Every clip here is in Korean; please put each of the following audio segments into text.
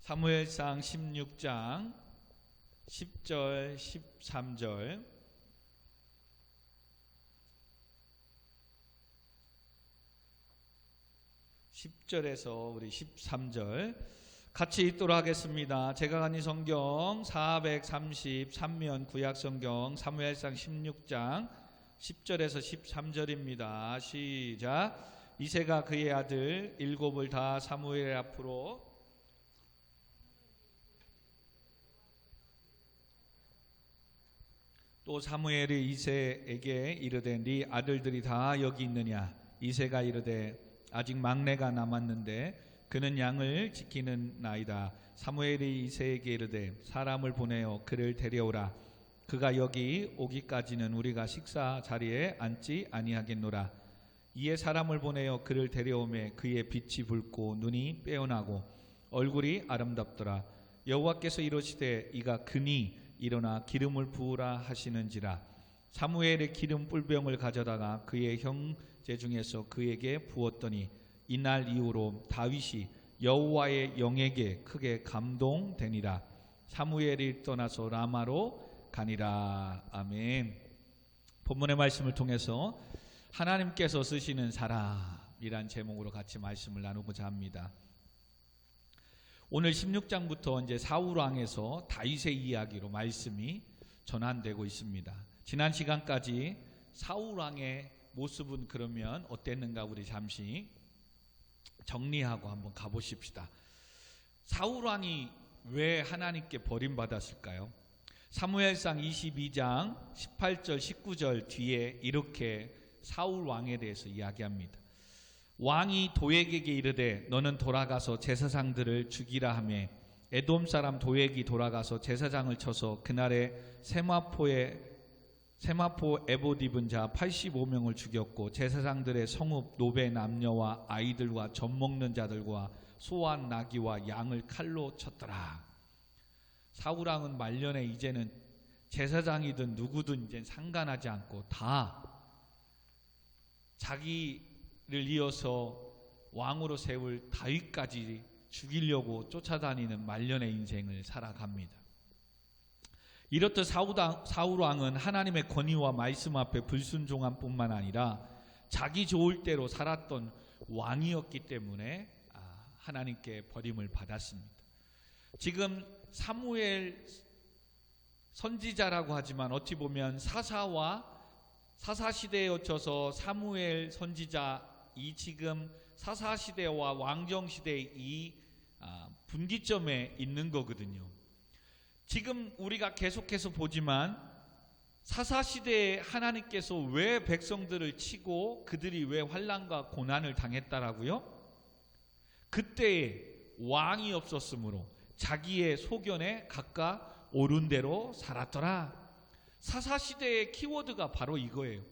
사무엘상 16장 10절 13절 10절에서 우리 13절 같이 읽도록 하겠습니다. 제가 간 이 성경 433면 구약성경 사무엘상 16장 10절에서 13절입니다. 시작. 이새가 그의 아들 일곱을 다 사무엘 앞으로 또 사무엘이 이새에게 이르되 네 아들들이 다 여기 있느냐. 이새가 이르되 아직 막내가 남았는데 그는 양을 지키는 나이다. 사무엘이 이새에게 이르되 사람을 보내어 그를 데려오라. 그가 여기 오기까지는 우리가 식사 자리에 앉지 아니하겠노라. 이에 사람을 보내어 그를 데려오매 그의 빛이 붉고 눈이 빼어나고 얼굴이 아름답더라. 여호와께서 이르시되 이가 그니 일어나 기름을 부으라 하시는지라. 사무엘의 기름 뿔병을 가져다가 그의 형제 중에서 그에게 부었더니 이날 이후로 다윗이 여호와의 영에게 크게 감동되니라. 사무엘이 떠나서 라마로 가니라. 아멘. 본문의 말씀을 통해서 하나님께서 쓰시는 사람이란 제목으로 같이 말씀을 나누고자 합니다. 오늘 16장부터 이제 사울 왕에서 다윗의 이야기로 말씀이 전환되고 있습니다. 지난 시간까지 사울 왕의 모습은 그러면 어땠는가 우리 잠시 정리하고 한번 가보십시다. 사울 왕이 왜 하나님께 버림받았을까요? 사무엘상 22장 18절 19절 뒤에 이렇게 사울 왕에 대해서 이야기합니다. 왕이 도액에게 이르되 너는 돌아가서 제사장들을 죽이라 하매 에돔 사람 도액이 돌아가서 제사장을 쳐서 그날에 세마포 에봇 입은 자 85명을 죽였고 제사장들의 성읍 노베 남녀와 아이들과 젖 먹는 자들과 소와 나귀와 양을 칼로 쳤더라. 사울 왕은 말년에 이제는 제사장이든 누구든 이제 상관하지 않고 다 자기를 이어서 왕으로 세울 다윗까지 죽이려고 쫓아다니는 말년의 인생을 살아갑니다. 이렇듯 사울 왕은 하나님의 권위와 말씀 앞에 불순종한 뿐만 아니라 자기 좋을 대로 살았던 왕이었기 때문에 하나님께 버림을 받았습니다. 지금 사무엘 선지자라고 하지만 어찌 보면 사사시대에 거쳐서 사무엘 선지자 이 지금 사사시대와 왕정시대의 이 분기점에 있는 거거든요. 지금 우리가 계속해서 보지만 사사시대에 하나님께서 왜 백성들을 치고 그들이 왜 환난과 고난을 당했다라고요? 그때에 왕이 없었으므로 자기의 소견에 각각 옳은 대로 살았더라. 사사시대의 키워드가 바로 이거예요.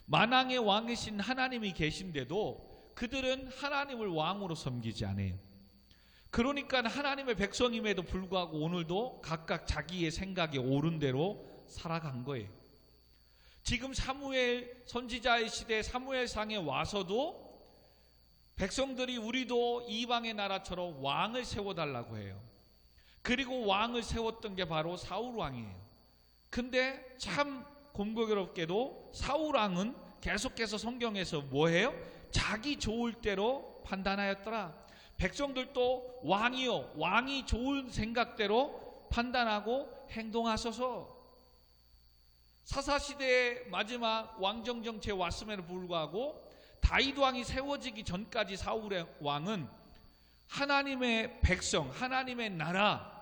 만왕의 왕이신 하나님이 계신데도 그들은 하나님을 왕으로 섬기지 않아요. 그러니까 하나님의 백성임에도 불구하고 오늘도 각각 자기의 생각에 옳은 대로 살아간 거예요. 지금 사무엘 선지자의 시대 사무엘상에 와서도 백성들이 우리도 이방의 나라처럼 왕을 세워달라고 해요. 그리고 왕을 세웠던 게 바로 사울 왕이에요. 근데 참 공교롭게도 사울 왕은 계속해서 성경에서 뭐해요? 자기 좋을 대로 판단하였더라. 백성들도 왕이요, 왕이 좋은 생각대로 판단하고 행동하소서. 사사시대의 마지막 왕정정체에 왔음에도 불구하고 다윗 왕이 세워지기 전까지 사울의 왕은 하나님의 백성, 하나님의 나라,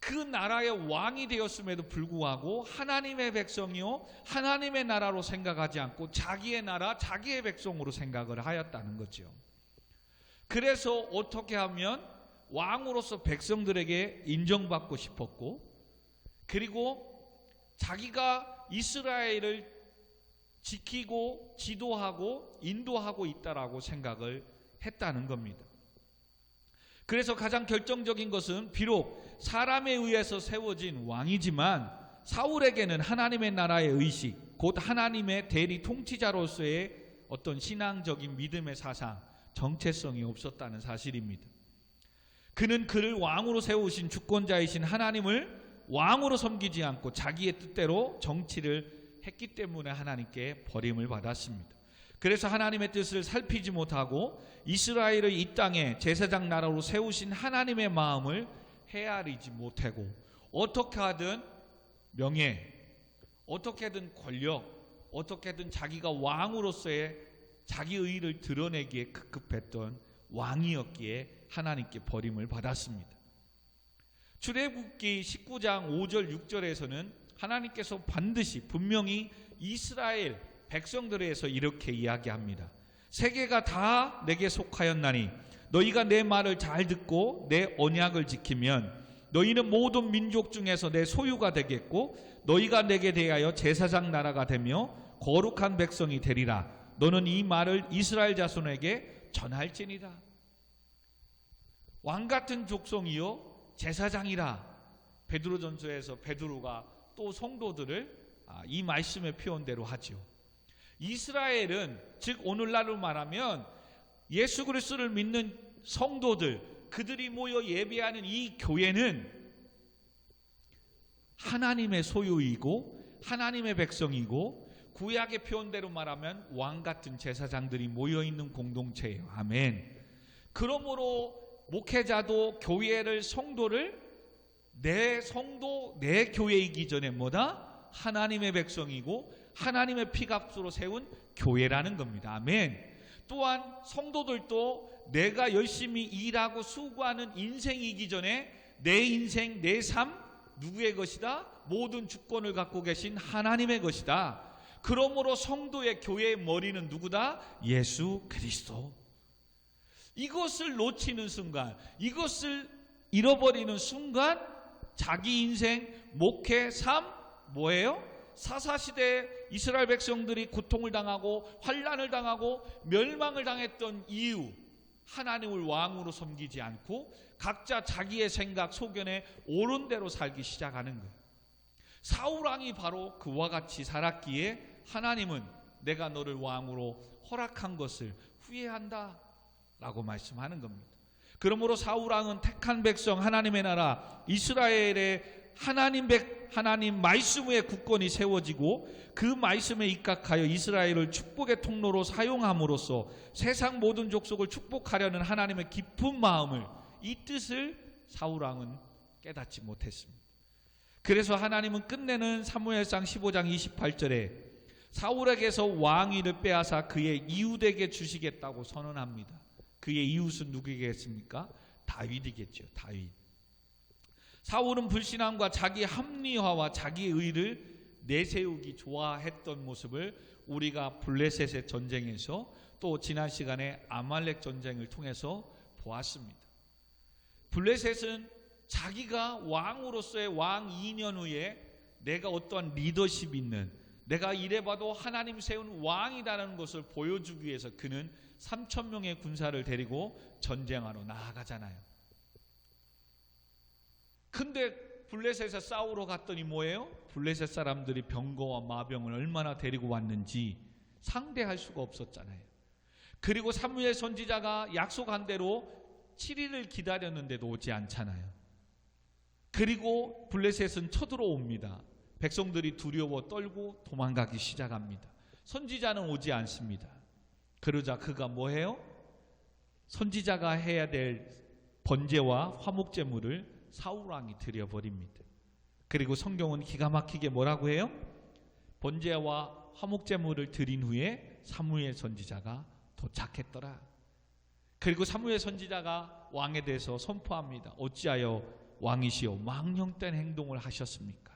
그 나라의 왕이 되었음에도 불구하고 하나님의 백성이요 하나님의 나라로 생각하지 않고 자기의 나라, 자기의 백성으로 생각을 하였다는 거죠. 그래서 어떻게 하면 왕으로서 백성들에게 인정받고 싶었고, 그리고 자기가 이스라엘을 지키고 지도하고 인도하고 있다라고 생각을 했다는 겁니다. 그래서 가장 결정적인 것은 비록 사람에 의해서 세워진 왕이지만 사울에게는 하나님의 나라의 의식, 곧 하나님의 대리 통치자로서의 어떤 신앙적인 믿음의 사상, 정체성이 없었다는 사실입니다. 그는 그를 왕으로 세우신 주권자이신 하나님을 왕으로 섬기지 않고 자기의 뜻대로 정치를 했기 때문에 하나님께 버림을 받았습니다. 그래서 하나님의 뜻을 살피지 못하고 이스라엘을 이 땅에 제사장 나라로 세우신 하나님의 마음을 헤아리지 못하고 어떻게 하든 명예, 어떻게든 권력, 어떻게든 자기가 왕으로서의 자기 의의를 드러내기에 급급했던 왕이었기에 하나님께 버림을 받았습니다. 출애굽기 19장 5절 6절에서는 하나님께서 반드시 분명히 이스라엘 백성들에서 이렇게 이야기합니다. 세계가 다 내게 속하였나니 너희가 내 말을 잘 듣고 내 언약을 지키면 너희는 모든 민족 중에서 내 소유가 되겠고 너희가 내게 대하여 제사장 나라가 되며 거룩한 백성이 되리라. 너는 이 말을 이스라엘 자손에게 전할지니라. 왕같은 족속이요 제사장이라. 베드로전서에서 베드로가 또 성도들을 이 말씀의 표현대로 하죠. 이스라엘은 즉 오늘날로 말하면 예수 그리스도를 믿는 성도들, 그들이 모여 예배하는 이 교회는 하나님의 소유이고 하나님의 백성이고 구약의 표현대로 말하면 왕같은 제사장들이 모여있는 공동체예요. 아멘. 그러므로 목회자도 교회를, 성도를 내 성도, 내 교회이기 전에 뭐다? 하나님의 백성이고 하나님의 피값으로 세운 교회라는 겁니다. 아멘. 또한 성도들도 내가 열심히 일하고 수고하는 인생이기 전에 내 인생, 내 삶 누구의 것이다? 모든 주권을 갖고 계신 하나님의 것이다. 그러므로 성도의 교회의 머리는 누구다? 예수 그리스도. 이것을 놓치는 순간, 이것을 잃어버리는 순간 자기 인생, 목회, 삶 뭐예요? 사사시대 이스라엘 백성들이 고통을 당하고 환난을 당하고 멸망을 당했던 이유, 하나님을 왕으로 섬기지 않고 각자 자기의 생각, 소견에 옳은 대로 살기 시작하는 거예요. 사울왕이 바로 그와 같이 살았기에 하나님은 내가 너를 왕으로 허락한 것을 후회한다 라고 말씀하는 겁니다. 그러므로 사울왕은 택한 백성, 하나님의 나라 이스라엘의 하나님 말씀 위에 국권이 세워지고 그 말씀에 입각하여 이스라엘을 축복의 통로로 사용함으로써 세상 모든 족속을 축복하려는 하나님의 깊은 마음을, 이 뜻을 사울왕은 깨닫지 못했습니다. 그래서 하나님은 끝내는 사무엘상 15장 28절에 사울에게서 왕위를 빼앗아 그의 이웃에게 주시겠다고 선언합니다. 그의 이웃은 누구겠습니까? 다윗이겠죠. 다윗. 사울은 불신앙과 자기 합리화와 자기 의를 내세우기 좋아했던 모습을 우리가 블레셋의 전쟁에서 또 지난 시간에 아말렉 전쟁을 통해서 보았습니다. 블레셋은 자기가 왕으로서의 왕 2년 후에 내가 어떠한 리더십 있는, 내가 이래봐도 하나님 세운 왕이라는 것을 보여주기 위해서 그는 3,000명의 군사를 데리고 전쟁하러 나아가잖아요. 근데 블레셋에 싸우러 갔더니 뭐예요? 블레셋 사람들이 병거와 마병을 얼마나 데리고 왔는지 상대할 수가 없었잖아요. 그리고 사무엘 선지자가 약속한 대로 7일을 기다렸는데도 오지 않잖아요. 그리고 블레셋은 쳐들어옵니다. 백성들이 두려워 떨고 도망가기 시작합니다. 선지자는 오지 않습니다. 그러자 그가 뭐해요? 선지자가 해야 될 번제와 화목제물을 사울왕이 드려버립니다. 그리고 성경은 기가 막히게 뭐라고 해요? 번제와 화목제물을 드린 후에 사무엘 선지자가 도착했더라. 그리고 사무엘 선지자가 왕에 대해서 선포합니다. 어찌하여 왕이시여 망령된 행동을 하셨습니까?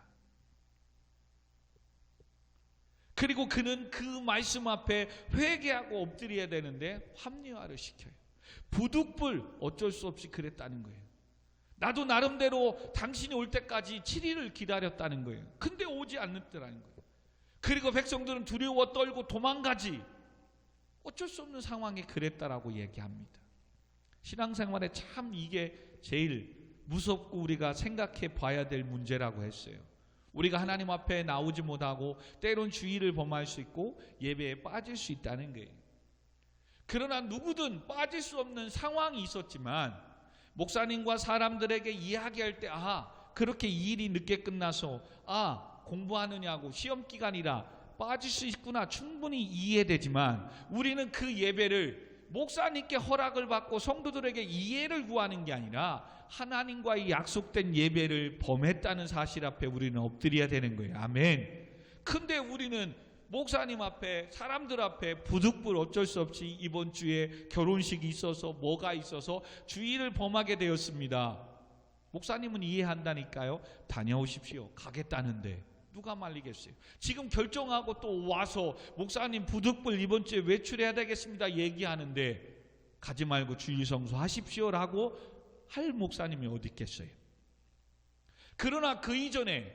그리고 그는 그 말씀 앞에 회개하고 엎드려야 되는데 합리화를 시켜요. 부득불 어쩔 수 없이 그랬다는 거예요. 나도 나름대로 당신이 올 때까지 7일을 기다렸다는 거예요. 근데 오지 않는다는 거예요. 그리고 백성들은 두려워 떨고 도망가지. 어쩔 수 없는 상황에 그랬다라고 얘기합니다. 신앙생활에 참 이게 제일 무섭고 우리가 생각해 봐야 될 문제라고 했어요. 우리가 하나님 앞에 나오지 못하고 때론 주의를 범할 수 있고 예배에 빠질 수 있다는 거예요. 그러나 누구든 빠질 수 없는 상황이 있었지만 목사님과 사람들에게 이야기할 때 그렇게 일이 늦게 끝나서 공부하느냐고 시험 기간이라 빠질 수 있구나 충분히 이해되지만 우리는 그 예배를 목사님께 허락을 받고 성도들에게 이해를 구하는 게 아니라 하나님과의 약속된 예배를 범했다는 사실 앞에 우리는 엎드려야 되는 거예요. 아멘. 근데 우리는 목사님 앞에 사람들 앞에 부득불 어쩔 수 없이 이번 주에 결혼식이 있어서 뭐가 있어서 주일을 범하게 되었습니다. 목사님은 이해한다니까요. 다녀오십시오. 가겠다는데 누가 말리겠어요. 지금 결정하고 또 와서 목사님 부득불 이번 주에 외출해야 되겠습니다 얘기하는데 가지 말고 주일 성수하십시오라고 할 목사님이 어디 있겠어요. 그러나 그 이전에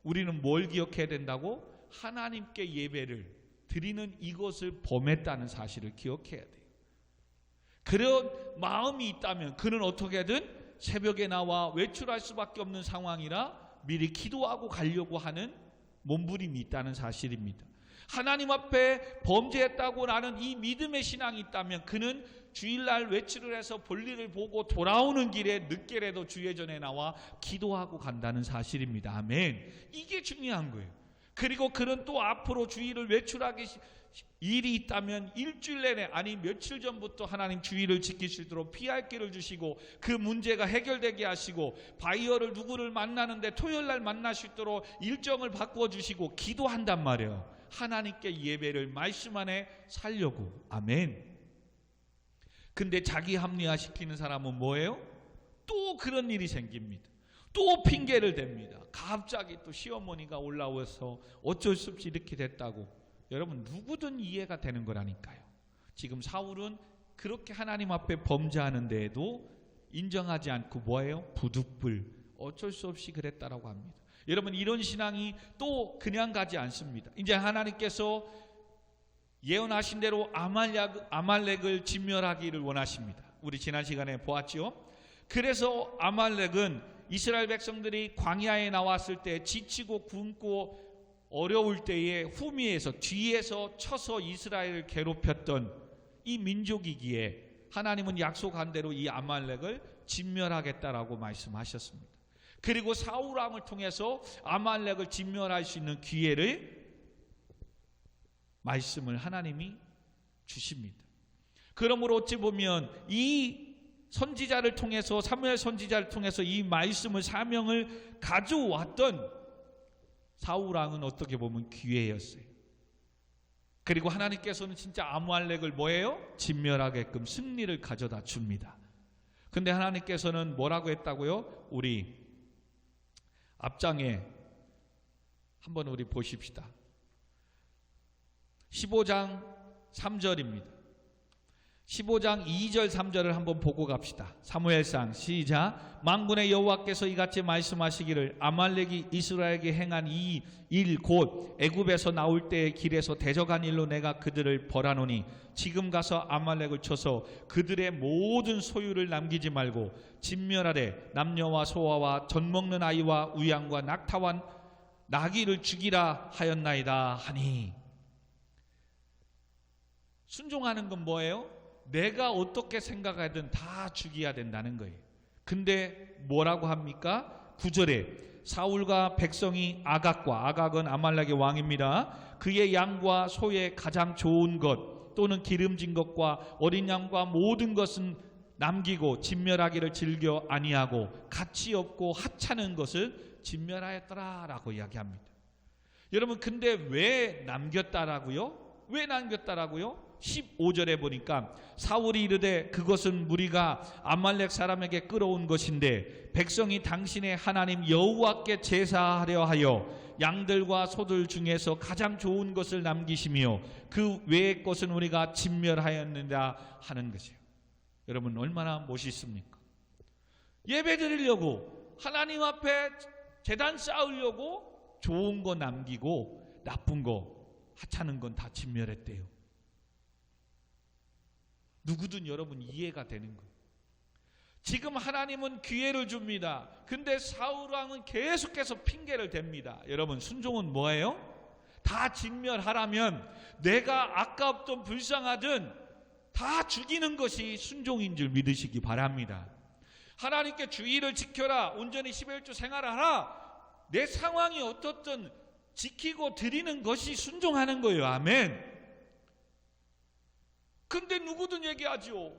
우리는 뭘 기억해야 된다고? 하나님께 예배를 드리는 이것을 범했다는 사실을 기억해야 돼요. 그런 마음이 있다면 그는 어떻게든 새벽에 나와 외출할 수밖에 없는 상황이라 미리 기도하고 가려고 하는 몸부림이 있다는 사실입니다. 하나님 앞에 범죄했다고 나는 이 믿음의 신앙이 있다면 그는 주일날 외출을 해서 볼일을 보고 돌아오는 길에 늦게라도 주예전에 나와 기도하고 간다는 사실입니다. 아멘. 이게 중요한 거예요. 그리고 그는 또 앞으로 주일을 외출하기 일이 있다면 일주일 내내 아니 며칠 전부터 하나님 주일을 지킬 수 있도록 피할 길을 주시고 그 문제가 해결되게 하시고 바이어를 누구를 만나는데 토요일날 만날 수 있도록 일정을 바꾸어 주시고 기도한단 말이에요. 하나님께 예배를 말씀 안에 살려고. 아멘. 근데 자기 합리화시키는 사람은 뭐예요? 또 그런 일이 생깁니다. 또 핑계를 댑니다. 갑자기 또 시어머니가 올라와서 어쩔 수 없이 이렇게 됐다고. 여러분 누구든 이해가 되는 거라니까요. 지금 사울은 그렇게 하나님 앞에 범죄하는 데에도 인정하지 않고 뭐예요? 부득불 어쩔 수 없이 그랬다라고 합니다. 여러분 이런 신앙이 또 그냥 가지 않습니다. 이제 하나님께서 예언하신 대로 아말렉을 진멸하기를 원하십니다. 우리 지난 시간에 보았죠. 그래서 아말렉은 이스라엘 백성들이 광야에 나왔을 때 지치고 굶고 어려울 때에 후미에서 뒤에서 쳐서 이스라엘을 괴롭혔던 이 민족이기에 하나님은 약속한 대로 이 아말렉을 진멸하겠다라고 말씀하셨습니다. 그리고 사울 왕을 통해서 아말렉을 진멸할 수 있는 기회를 말씀을 하나님이 주십니다. 그러므로 어찌 보면 이 선지자를 통해서 사무엘 선지자를 통해서 이 말씀을 사명을 가져왔던 사울 왕은 어떻게 보면 기회였어요. 그리고 하나님께서는 진짜 아말렉을 뭐예요? 진멸하게끔 승리를 가져다 줍니다. 근데 하나님께서는 뭐라고 했다고요? 우리 앞장에 한번 우리 보십시다. 15장 3절입니다. 15장 2절 3절을 한번 보고 갑시다. 사무엘상 시작. 만군의 여호와께서 이같이 말씀하시기를 아말렉이 이스라엘에게 행한 이 일 곧 애굽에서 나올 때의 길에서 대적한 일로 내가 그들을 벌하노니 지금 가서 아말렉을 쳐서 그들의 모든 소유를 남기지 말고 진멸하되 남녀와 소아와 젖먹는 아이와 우양과 낙타와 나귀를 죽이라 하였나이다 하니. 순종하는 건 뭐예요? 내가 어떻게 생각하든 다 죽여야 된다는 거예요. 근데 뭐라고 합니까? 9절에 사울과 백성이 아각은 아말렉의 왕입니다. 그의 양과 소의 가장 좋은 것 또는 기름진 것과 어린 양과 모든 것은 남기고 진멸하기를 즐겨 아니하고 가치 없고 하찮은 것을 진멸하였더라라고 이야기합니다. 여러분 근데 왜 남겼다라고요? 왜 남겼다라고요? 15절에 보니까 사울이 이르되 그것은 무리가 아말렉 사람에게 끌어온 것인데 백성이 당신의 하나님 여호와께 제사하려 하여 양들과 소들 중에서 가장 좋은 것을 남기시며 그 외의 것은 우리가 진멸하였느냐 하는 것이에요. 여러분 얼마나 멋있습니까? 예배 드리려고 하나님 앞에 제단 쌓으려고 좋은 거 남기고 나쁜 거 하찮은 건 다 진멸했대요. 누구든 여러분 이해가 되는 거예요. 지금 하나님은 기회를 줍니다. 근데 사울 왕은 계속해서 핑계를 댑니다. 여러분 순종은 뭐예요? 다 진멸하라면 내가 아깝든 불쌍하든 다 죽이는 것이 순종인 줄 믿으시기 바랍니다. 하나님께 주의를 지켜라. 온전히 11조 생활하라. 내 상황이 어떻든 지키고 드리는 것이 순종하는 거예요. 아멘. 근데 누구든 얘기하죠.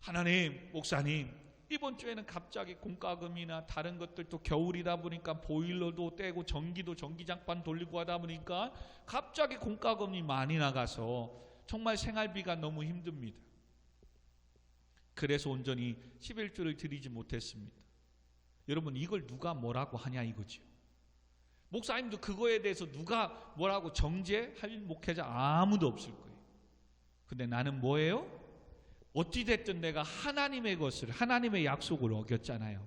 하나님, 목사님, 이번 주에는 갑자기 공과금이나 다른 것들도 겨울이다 보니까 보일러도 떼고 전기도 전기장판 돌리고 하다 보니까 갑자기 공과금이 많이 나가서 정말 생활비가 너무 힘듭니다. 그래서 온전히 11조를 드리지 못했습니다. 여러분, 이걸 누가 뭐라고 하냐 이거죠. 목사님도 그거에 대해서 누가 뭐라고 정죄할 목회자 아무도 없을 거예요. 근데 나는 뭐예요? 어찌됐든 내가 하나님의 것을, 하나님의 약속을 어겼잖아요.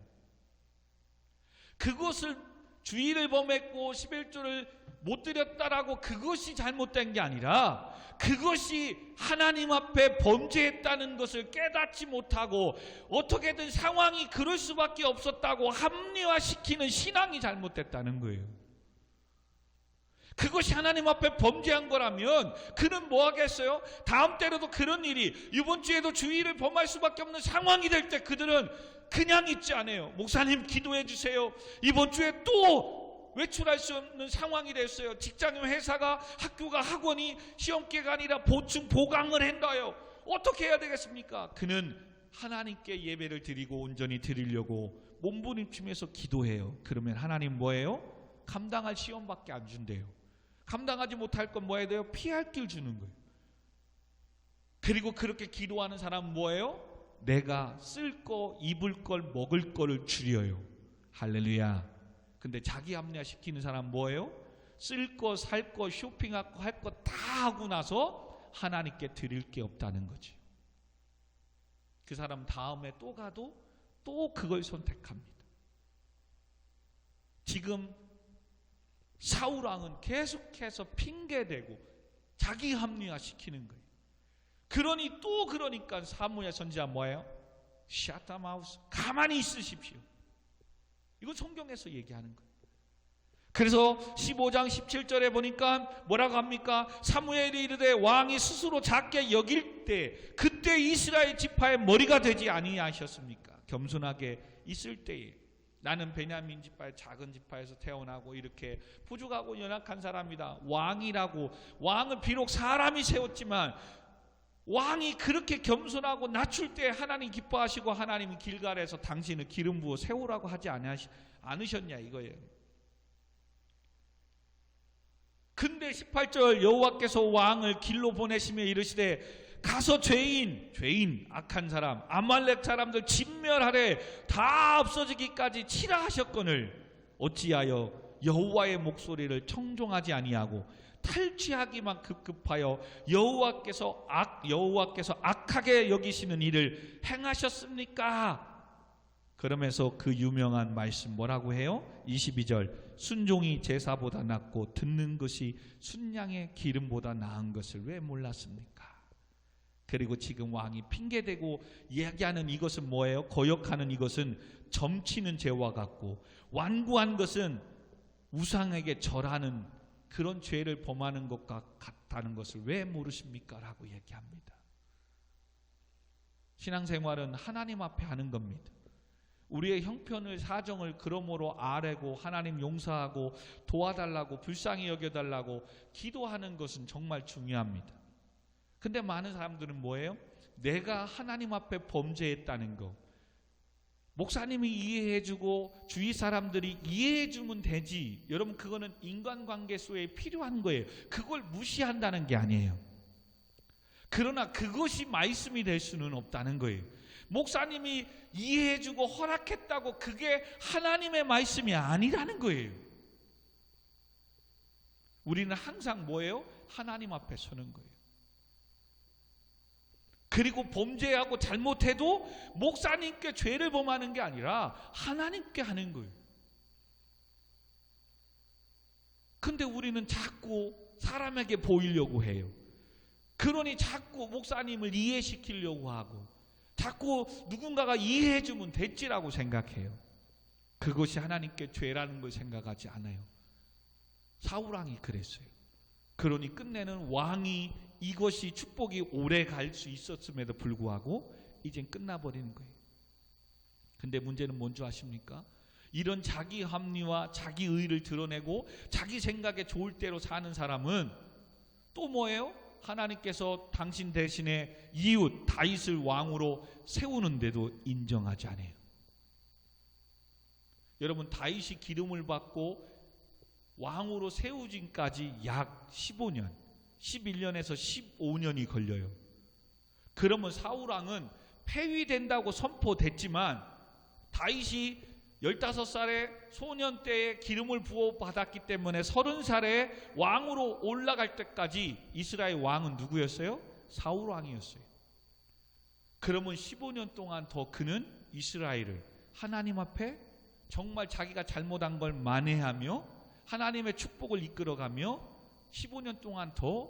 그것을 주의를 범했고 11조를 못 드렸다라고 그것이 잘못된 게 아니라 그것이 하나님 앞에 범죄했다는 것을 깨닫지 못하고 어떻게든 상황이 그럴 수밖에 없었다고 합리화시키는 신앙이 잘못됐다는 거예요. 그것이 하나님 앞에 범죄한 거라면 그는 뭐 하겠어요? 다음 때로도 그런 일이, 이번 주에도 주의를 범할 수밖에 없는 상황이 될 때 그들은 그냥 있지 않아요. 목사님 기도해 주세요. 이번 주에 또 외출할 수 없는 상황이 됐어요. 직장인, 회사가, 학교가, 학원이 시험기가 아니라 보충 보강을 한다요. 어떻게 해야 되겠습니까? 그는 하나님께 예배를 드리고 온전히 드리려고 몸부림치면서 기도해요. 그러면 하나님 뭐예요? 감당할 시험밖에 안 준대요. 감당하지 못할 건 뭐 해야 돼요? 피할 길 주는 거예요. 그리고 그렇게 기도하는 사람은 뭐예요? 내가 쓸 거, 입을 걸, 먹을 거를 줄여요. 할렐루야. 근데 자기 합리화시키는 사람은 뭐예요? 쓸 거, 살 거, 쇼핑하고 할 거 다 하고 나서 하나님께 드릴 게 없다는 거지. 그 사람 다음에 또 가도 또 그걸 선택합니다. 지금 사울왕은 계속해서 핑계대고 자기 합리화시키는 거예요. 그러니까 사무엘 선지자 뭐예요? 샤타마우스, 가만히 있으십시오. 이거 성경에서 얘기하는 거예요. 그래서 15장 17절에 보니까 뭐라고 합니까? 사무엘이 이르되 왕이 스스로 작게 여길 때 그때 이스라엘 지파의 머리가 되지 아니하셨습니까? 겸손하게 있을 때에 나는 베냐민 지파의 작은 지파에서 태어나고 이렇게 부족하고 연약한 사람이다. 왕이라고, 왕은 비록 사람이 세웠지만 왕이 그렇게 겸손하고 낮출 때 하나님 기뻐하시고 하나님이 길갈에서 당신을 기름 부어 세우라고 하지 않으셨냐 이거예요. 근데 18절 여호와께서 왕을 길로 보내시며 이르시되 가서 죄인 악한 사람 아말렉 사람들 진멸하래 다 없어지기까지 치라 하셨거늘 어찌하여 여호와의 목소리를 청종하지 아니하고 탈취하기만 급급하여 여호와께서 악하게 여기시는 일을 행하셨습니까? 그러면서 그 유명한 말씀 뭐라고 해요? 22절 순종이 제사보다 낫고 듣는 것이 순양의 기름보다 나은 것을 왜 몰랐습니까? 그리고 지금 왕이 핑계대고 이야기하는 이것은 뭐예요? 거역하는 이것은 점치는 죄와 같고 완고한 것은 우상에게 절하는 그런 죄를 범하는 것과 같다는 것을 왜 모르십니까? 라고 얘기합니다. 신앙생활은 하나님 앞에 하는 겁니다. 우리의 형편을 사정을 그러므로 아뢰고 하나님 용서하고 도와달라고 불쌍히 여겨달라고 기도하는 것은 정말 중요합니다. 근데 많은 사람들은 뭐예요? 내가 하나님 앞에 범죄했다는 거, 목사님이 이해해주고 주위 사람들이 이해해주면 되지. 여러분 그거는 인간관계 속에 필요한 거예요. 그걸 무시한다는 게 아니에요. 그러나 그것이 말씀이 될 수는 없다는 거예요. 목사님이 이해해주고 허락했다고 그게 하나님의 말씀이 아니라는 거예요. 우리는 항상 뭐예요? 하나님 앞에 서는 거예요. 그리고 범죄하고 잘못해도 목사님께 죄를 범하는 게 아니라 하나님께 하는 거예요. 근데 우리는 자꾸 사람에게 보이려고 해요. 그러니 자꾸 목사님을 이해시키려고 하고 자꾸 누군가가 이해해주면 됐지라고 생각해요. 그것이 하나님께 죄라는 걸 생각하지 않아요. 사울왕이 그랬어요. 그러니 끝내는 왕이 이것이 축복이 오래 갈 수 있었음에도 불구하고 이젠 끝나버리는 거예요. 근데 문제는 뭔지 아십니까? 이런 자기 합리와 자기 의를 드러내고 자기 생각에 좋을 대로 사는 사람은 또 뭐예요? 하나님께서 당신 대신에 이웃 다윗을 왕으로 세우는데도 인정하지 않아요. 여러분, 다윗이 기름을 받고 왕으로 세우진까지 약 15년, 11년에서 15년이 걸려요. 그러면 사울 왕은 폐위된다고 선포됐지만 다윗이 15살의 소년 때에 기름을 부어 받았기 때문에 30살에 왕으로 올라갈 때까지 이스라엘 왕은 누구였어요? 사울 왕이었어요. 그러면 15년 동안 더 그는 이스라엘을 하나님 앞에 정말 자기가 잘못한 걸 만회하며 하나님의 축복을 이끌어가며 15년 동안 더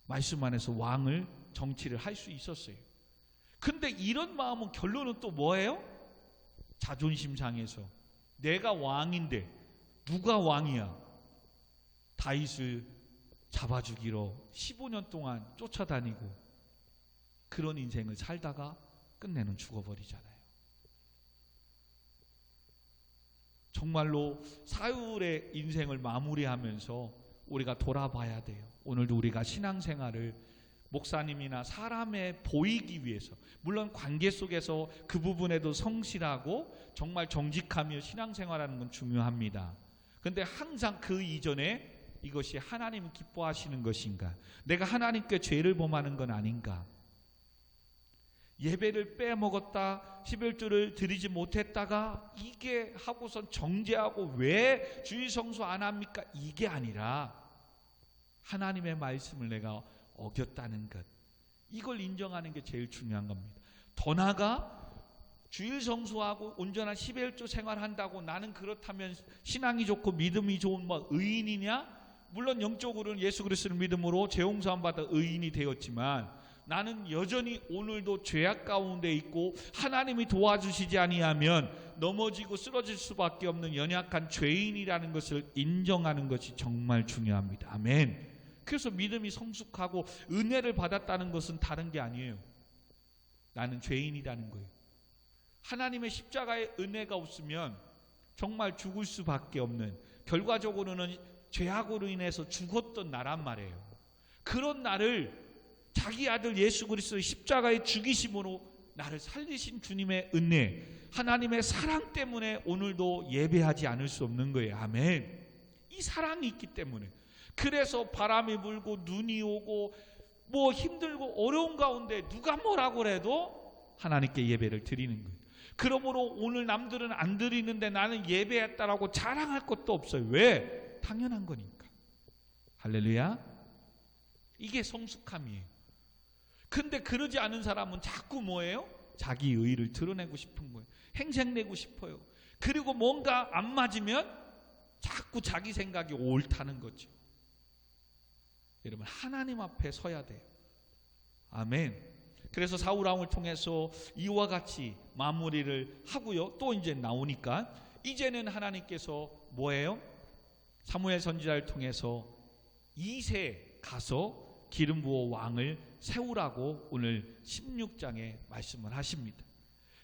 말씀 안에서 왕을 정치를 할 수 있었어요. 근데 이런 마음은 결론은 또 뭐예요? 자존심 상해서 내가 왕인데 누가 왕이야? 다윗을 잡아 죽이러 15년 동안 쫓아다니고 그런 인생을 살다가 끝내는 죽어버리잖아요. 정말로 사울의 인생을 마무리하면서 우리가 돌아봐야 돼요. 오늘도 우리가 신앙생활을 목사님이나 사람에 보이기 위해서, 물론 관계 속에서 그 부분에도 성실하고 정말 정직하며 신앙생활하는 건 중요합니다. 그런데 항상 그 이전에 이것이 하나님 기뻐하시는 것인가? 내가 하나님께 죄를 범하는 건 아닌가? 예배를 빼먹었다, 11조를 드리지 못했다가 이게 하고선 정죄하고 왜 주일 성수 안 합니까? 이게 아니라 하나님의 말씀을 내가 어겼다는 것, 이걸 인정하는 게 제일 중요한 겁니다. 더 나아가 주일 성수하고 온전한 11조 생활한다고 나는 그렇다면 신앙이 좋고 믿음이 좋은 뭐 의인이냐? 물론 영적으로는 예수 그리스도를 믿음으로 죄 용서함 받아 의인이 되었지만 나는 여전히 오늘도 죄악 가운데 있고 하나님이 도와주시지 아니하면 넘어지고 쓰러질 수밖에 없는 연약한 죄인이라는 것을 인정하는 것이 정말 중요합니다. 아멘. 그래서 믿음이 성숙하고 은혜를 받았다는 것은 다른 게 아니에요. 나는 죄인이라는 거예요. 하나님의 십자가의 은혜가 없으면 정말 죽을 수밖에 없는, 결과적으로는 죄악으로 인해서 죽었던 나란 말이에요. 그런 나를 자기 아들 예수 그리스도의 십자가의 죽이심으로 나를 살리신 주님의 은혜, 하나님의 사랑 때문에 오늘도 예배하지 않을 수 없는 거예요. 아멘. 이 사랑이 있기 때문에. 그래서 바람이 불고 눈이 오고 뭐 힘들고 어려운 가운데 누가 뭐라고 해도 하나님께 예배를 드리는 거예요. 그러므로 오늘 남들은 안 드리는데 나는 예배했다라고 자랑할 것도 없어요. 왜? 당연한 거니까. 할렐루야. 이게 성숙함이에요. 근데 그러지 않은 사람은 자꾸 뭐예요? 자기 의의를 드러내고 싶은 거예요. 행색내고 싶어요. 그리고 뭔가 안 맞으면 자꾸 자기 생각이 옳다는 거죠. 여러분, 하나님 앞에 서야 돼요. 아멘. 그래서 사울 왕을 통해서 이와 같이 마무리를 하고요. 또 이제 나오니까 이제는 하나님께서 뭐예요? 사무엘 선지자를 통해서 이세 가서 기름 부어 왕을 세우라고 오늘 16장에 말씀을 하십니다.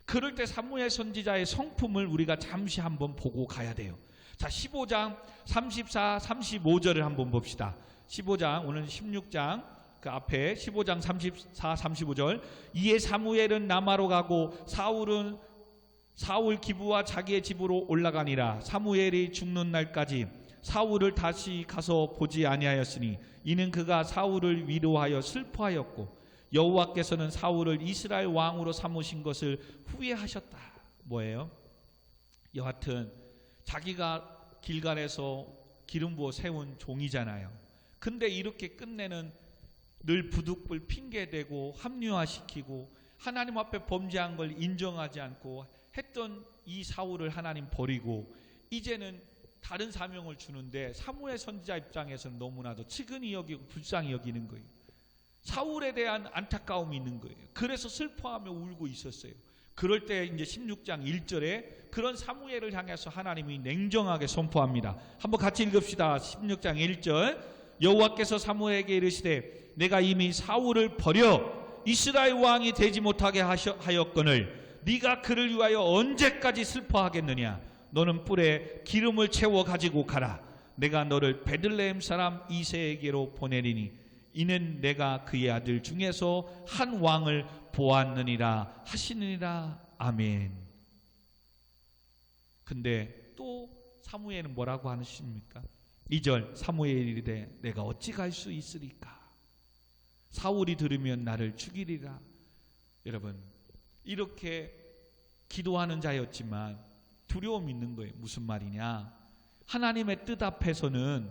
그럴 때 사무엘 선지자의 성품을 우리가 잠시 한번 보고 가야 돼요. 자, 15장 34, 35절을 한번 봅시다. 15장, 오늘 16장 그 앞에 15장 34, 35절. 이에 사무엘은 라마로 가고 사울 기브와 자기의 집으로 올라가니라. 사무엘이 죽는 날까지 사울을 다시 가서 보지 아니하였으니 이는 그가 사울을 위로하여 슬퍼하였고 여호와께서는 사울을 이스라엘 왕으로 삼으신 것을 후회하셨다. 뭐예요? 여하튼 자기가 길갈에서 기름 부어 세운 종이잖아요. 근데 이렇게 끝내는 늘 부득불 핑계대고 합리화시키고 하나님 앞에 범죄한 걸 인정하지 않고 했던 이 사울을 하나님 버리고 이제는 다른 사명을 주는데 사무엘 선지자 입장에서는 너무나도 측은히 여기고 불쌍히 여기는 거예요. 사울에 대한 안타까움이 있는 거예요. 그래서 슬퍼하며 울고 있었어요. 그럴 때 이제 16장 1절에 그런 사무엘을 향해서 하나님이 냉정하게 선포합니다. 한번 같이 읽읍시다. 16장 1절. 여호와께서 사무엘에게 이르시되 내가 이미 사울을 버려 이스라엘 왕이 되지 못하게 하였거늘 네가 그를 위하여 언제까지 슬퍼하겠느냐? 너는 뿔에 기름을 채워 가지고 가라. 내가 너를 베들레헴 사람 이새에게로 보내리니 이는 내가 그의 아들 중에서 한 왕을 보았느니라 하시느니라. 아멘. 근데 또 사무엘은 뭐라고 하십니까? 2절 사무엘이 이르되 내가 어찌 갈 수 있으리까? 사울이 들으면 나를 죽이리라. 여러분, 이렇게 기도하는 자였지만 두려움이 있는 거예요. 무슨 말이냐? 하나님의 뜻 앞에서는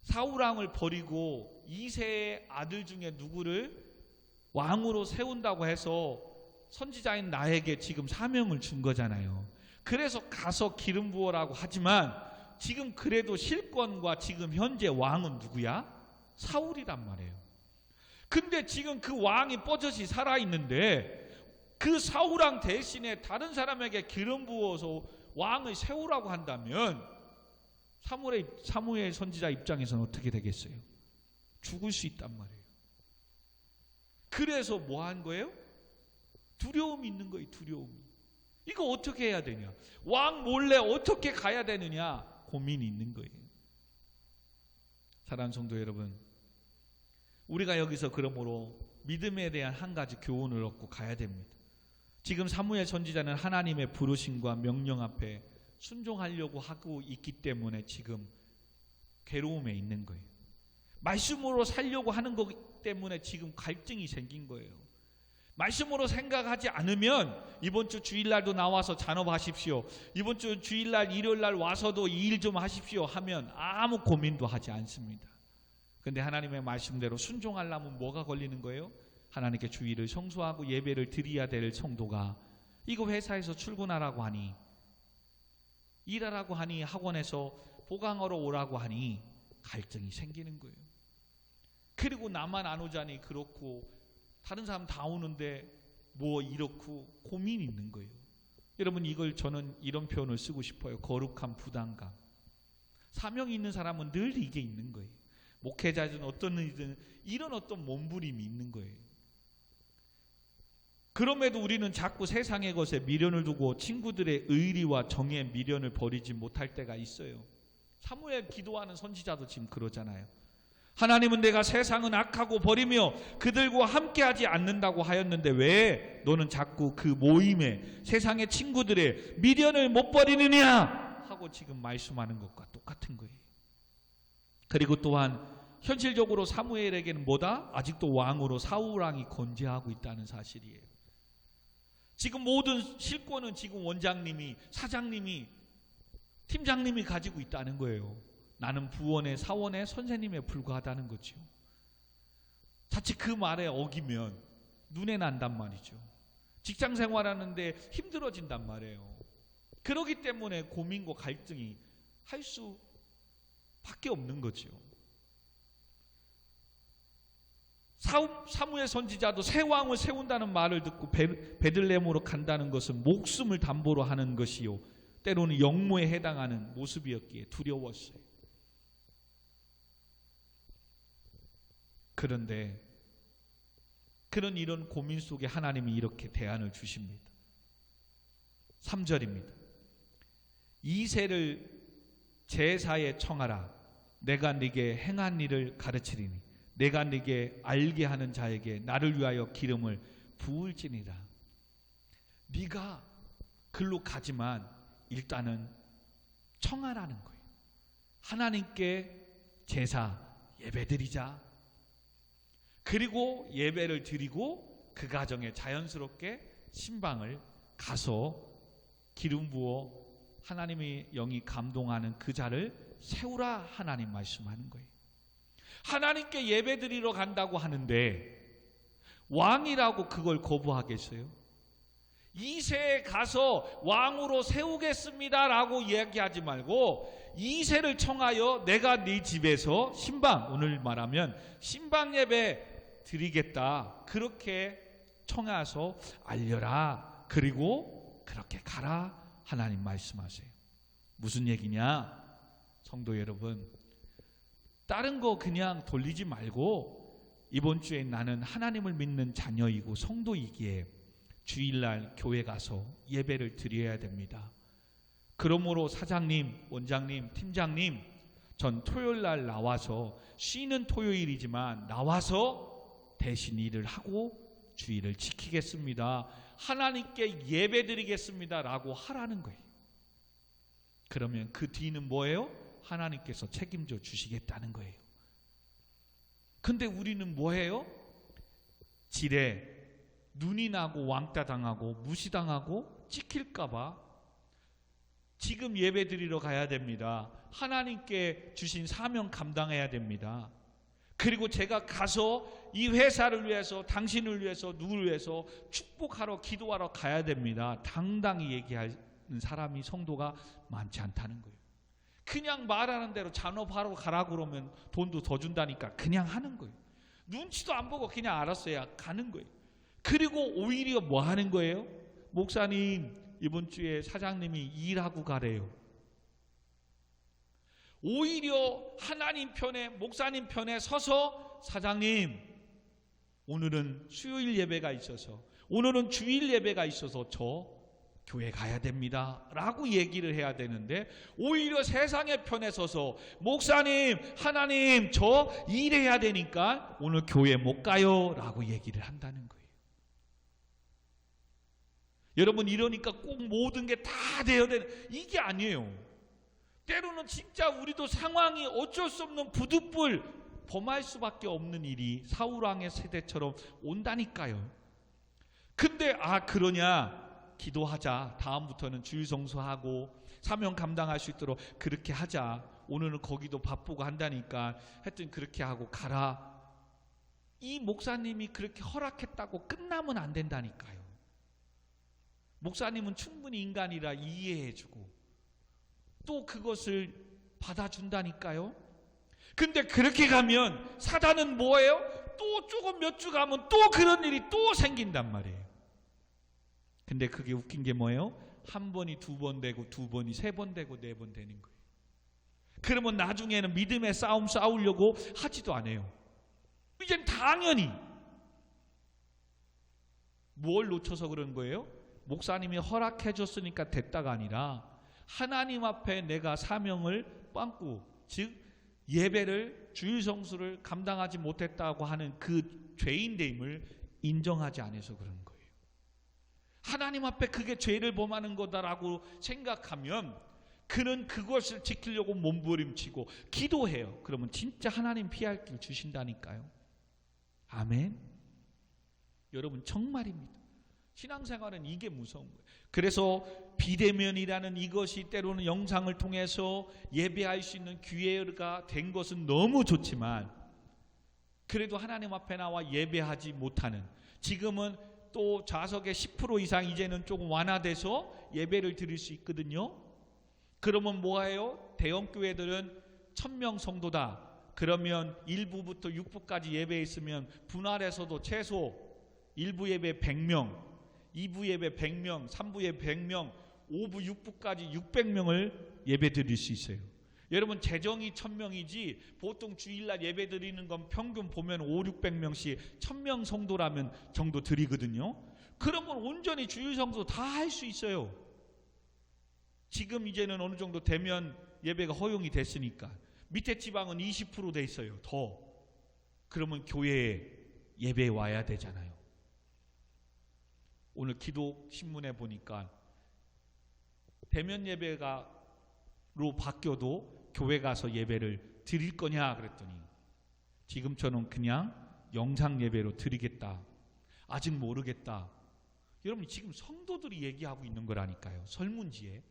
사울왕을 버리고 이새의 아들 중에 누구를 왕으로 세운다고 해서 선지자인 나에게 지금 사명을 준 거잖아요. 그래서 가서 기름 부어라고 하지만 지금 그래도 실권과 지금 현재 왕은 누구야? 사울이란 말이에요. 근데 지금 그 왕이 뻗어시 살아있는데 그 사울왕 대신에 다른 사람에게 기름 부어서 왕을 세우라고 한다면 사무엘 선지자 입장에서는 어떻게 되겠어요? 죽을 수 있단 말이에요. 그래서 뭐 한 거예요? 두려움이 있는 거예요. 두려움이. 이거 어떻게 해야 되냐? 왕 몰래 어떻게 가야 되느냐? 고민이 있는 거예요. 사랑하는 성도 여러분, 우리가 여기서 그러므로 믿음에 대한 한 가지 교훈을 얻고 가야 됩니다. 지금 사무엘 선지자는 하나님의 부르심과 명령 앞에 순종하려고 하고 있기 때문에 지금 괴로움에 있는 거예요. 말씀으로 살려고 하는 것 때문에 지금 갈등이 생긴 거예요. 말씀으로 생각하지 않으면 이번 주 주일날도 나와서 잔업하십시오. 이번 주 주일날 일요일날 와서도 이 일 좀 하십시오 하면 아무 고민도 하지 않습니다. 그런데 하나님의 말씀대로 순종하려면 뭐가 걸리는 거예요? 하나님께 주일을 성수하고 예배를 드려야 될 성도가 이거 회사에서 출근하라고 하니, 일하라고 하니, 학원에서 보강하러 오라고 하니 갈등이 생기는 거예요. 그리고 나만 안 오자니 그렇고 다른 사람 다 오는데 뭐 이렇고 고민이 있는 거예요. 여러분, 이걸 저는 이런 표현을 쓰고 싶어요. 거룩한 부담감. 사명이 있는 사람은 늘 이게 있는 거예요. 목회자든 어떤 일이든 이런 어떤 몸부림이 있는 거예요. 그럼에도 우리는 자꾸 세상의 것에 미련을 두고 친구들의 의리와 정의에 미련을 버리지 못할 때가 있어요. 사무엘 기도하는 선지자도 지금 그러잖아요. 하나님은 내가 세상은 악하고 버리며 그들과 함께하지 않는다고 하였는데 왜 너는 자꾸 그 모임에 세상의 친구들의 미련을 못 버리느냐 하고 지금 말씀하는 것과 똑같은 거예요. 그리고 또한 현실적으로 사무엘에게는 뭐다? 아직도 왕으로 사울왕이 건재하고 있다는 사실이에요. 지금 모든 실권은 지금 원장님이, 사장님이, 팀장님이 가지고 있다는 거예요. 나는 부원의 사원의 선생님에 불과하다는 거죠. 자칫 그 말에 어기면 눈에 난단 말이죠. 직장 생활하는데 힘들어진단 말이에요. 그렇기 때문에 고민과 갈등이 할 수밖에 없는 거죠. 사무엘 선지자도 새 왕을 세운다는 말을 듣고 베들레헴으로 간다는 것은 목숨을 담보로 하는 것이요, 때로는 역모에 해당하는 모습이었기에 두려웠어요. 그런데 이런 고민 속에 하나님이 이렇게 대안을 주십니다. 3절입니다. 이새를 제사에 청하라. 내가 네게 행한 일을 가르치리니 내가 네게 알게 하는 자에게 나를 위하여 기름을 부을지니라. 네가 글로 가지만 일단은 청하라는 거예요. 하나님께 제사 예배드리자. 그리고 예배를 드리고 그 가정에 자연스럽게 신방을 가서 기름 부어 하나님의 영이 감동하는 그 자를 세우라 하나님 말씀하는 거예요. 하나님께 예배드리러 간다고 하는데 왕이라고 그걸 거부하겠어요? 이새에 가서 왕으로 세우겠습니다라고 이야기하지 말고 이새를 청하여 내가 네 집에서 신방, 오늘 말하면 신방 예배 드리겠다, 그렇게 청하서 알려라. 그리고 그렇게 가라 하나님 말씀하세요. 무슨 얘기냐? 성도 여러분, 다른 거 그냥 돌리지 말고 이번 주에 나는 하나님을 믿는 자녀이고 성도이기에 주일날 교회 가서 예배를 드려야 됩니다. 그러므로 사장님, 원장님, 팀장님, 전 토요일날 나와서, 쉬는 토요일이지만 나와서 대신 일을 하고 주일을 지키겠습니다. 하나님께 예배 드리겠습니다 라고 하라는 거예요. 그러면 그 뒤는 뭐예요? 하나님께서 책임져 주시겠다는 거예요. 근데 우리는 뭐해요? 지레 눈이 나고 왕따 당하고 무시당하고 찍힐까봐 지금 예배 드리러 가야 됩니다. 하나님께 주신 사명 감당해야 됩니다. 그리고 제가 가서 이 회사를 위해서, 당신을 위해서, 누구를 위해서 축복하러, 기도하러 가야 됩니다. 당당히 얘기하는 사람이, 성도가 많지 않다는 거예요. 그냥 말하는 대로 잔업하러 가라고 그러면 돈도 더 준다니까 그냥 하는 거예요. 눈치도 안 보고 그냥 알았어야 가는 거예요. 그리고 오히려 뭐 하는 거예요? 목사님, 이번 주에 사장님이 일하고 가래요. 오히려 하나님 편에, 목사님 편에 서서, 사장님, 오늘은 수요일 예배가 있어서, 오늘은 주일 예배가 있어서 저 교회 가야 됩니다 라고 얘기를 해야 되는데, 오히려 세상의 편에 서서 목사님, 하나님, 저 일해야 되니까 오늘 교회 못 가요 라고 얘기를 한다는 거예요. 여러분, 이러니까 꼭 모든 게 다 되어야 되는, 이게 아니에요. 때로는 진짜 우리도 상황이 어쩔 수 없는 부득불 범할 수밖에 없는 일이 사울왕의 세대처럼 온다니까요. 근데 그러냐, 기도하자, 다음부터는 주일 성수하고 사명 감당할 수 있도록 그렇게 하자, 오늘은 거기도 바쁘고 한다니까 하여튼 그렇게 하고 가라, 이 목사님이 그렇게 허락했다고 끝나면 안 된다니까요. 목사님은 충분히 인간이라 이해해주고 또 그것을 받아준다니까요. 근데 그렇게 가면 사단은 뭐예요? 또 조금 몇 주 가면 또 그런 일이 또 생긴단 말이에요. 근데 그게 웃긴 게 뭐예요? 한 번이 두 번 되고, 두 번이 세 번 되고, 네 번 되는 거예요. 그러면 나중에는 믿음의 싸움 싸우려고 하지도 않아요. 이젠 당연히 뭘 놓쳐서 그런 거예요? 목사님이 허락해 줬으니까 됐다가 아니라 하나님 앞에 내가 사명을 빵꾸, 즉 예배를, 주일 성수를 감당하지 못했다고 하는 그 죄인됨을 인정하지 않아서 그런 거예요. 하나님 앞에 그게 죄를 범하는 거다라고 생각하면 그는 그것을 지키려고 몸부림치고 기도해요. 그러면 진짜 하나님 피할 길 주신다니까요. 아멘. 여러분, 정말입니다. 신앙생활은 이게 무서운 거예요. 그래서 비대면이라는 이것이 때로는 영상을 통해서 예배할 수 있는 기회가 된 것은 너무 좋지만, 그래도 하나님 앞에 나와 예배하지 못하는, 지금은 또 좌석의 10% 이상 이제는 조금 완화돼서 예배를 드릴 수 있거든요. 그러면 뭐예요? 대형 교회들은 1000명 성도다. 그러면 1부부터 6부까지 예배했으면 분할해서도 최소 1부 예배 100명, 2부 예배 100명, 3부 예배 100명, 5부 6부까지 600명을 예배 드릴 수 있어요. 여러분, 재정이 1000명이지 보통 주일날 예배 드리는 건 평균 보면 500~600명씩 1000명 성도라면 정도 드리거든요. 그러면 온전히 주일 성도 다 할 수 있어요. 지금 이제는 어느 정도 되면 예배가 허용이 됐으니까. 밑에 지방은 20% 돼 있어요. 더. 그러면 교회에 예배에 와야 되잖아요. 오늘 기도 신문에 보니까 대면 예배가로 바뀌어도 교회 가서 예배를 드릴 거냐 그랬더니 지금처럼 그냥 영상 예배로 드리겠다. 아직 모르겠다. 여러분, 지금 성도들이 얘기하고 있는 거라니까요. 설문지에.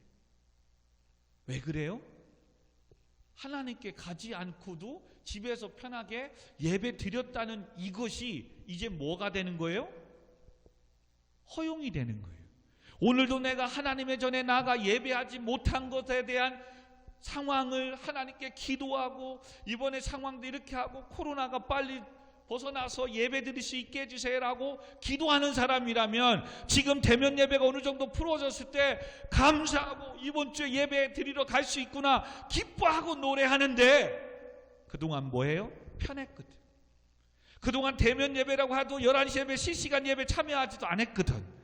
왜 그래요? 하나님께 가지 않고도 집에서 편하게 예배 드렸다는 이것이 이제 뭐가 되는 거예요? 허용이 되는 거예요. 오늘도 내가 하나님의 전에 나가 예배하지 못한 것에 대한 상황을 하나님께 기도하고, 이번에 상황도 이렇게 하고 코로나가 빨리 벗어나서 예배 드릴 수 있게 해주세요라고 기도하는 사람이라면, 지금 대면 예배가 어느 정도 풀어졌을 때 감사하고 이번 주에 예배 드리러 갈 수 있구나 기뻐하고 노래하는데, 그동안 뭐예요? 편했거든. 그동안 대면 예배라고 해도 11시 예배, 실시간 예배 참여하지도 않았거든.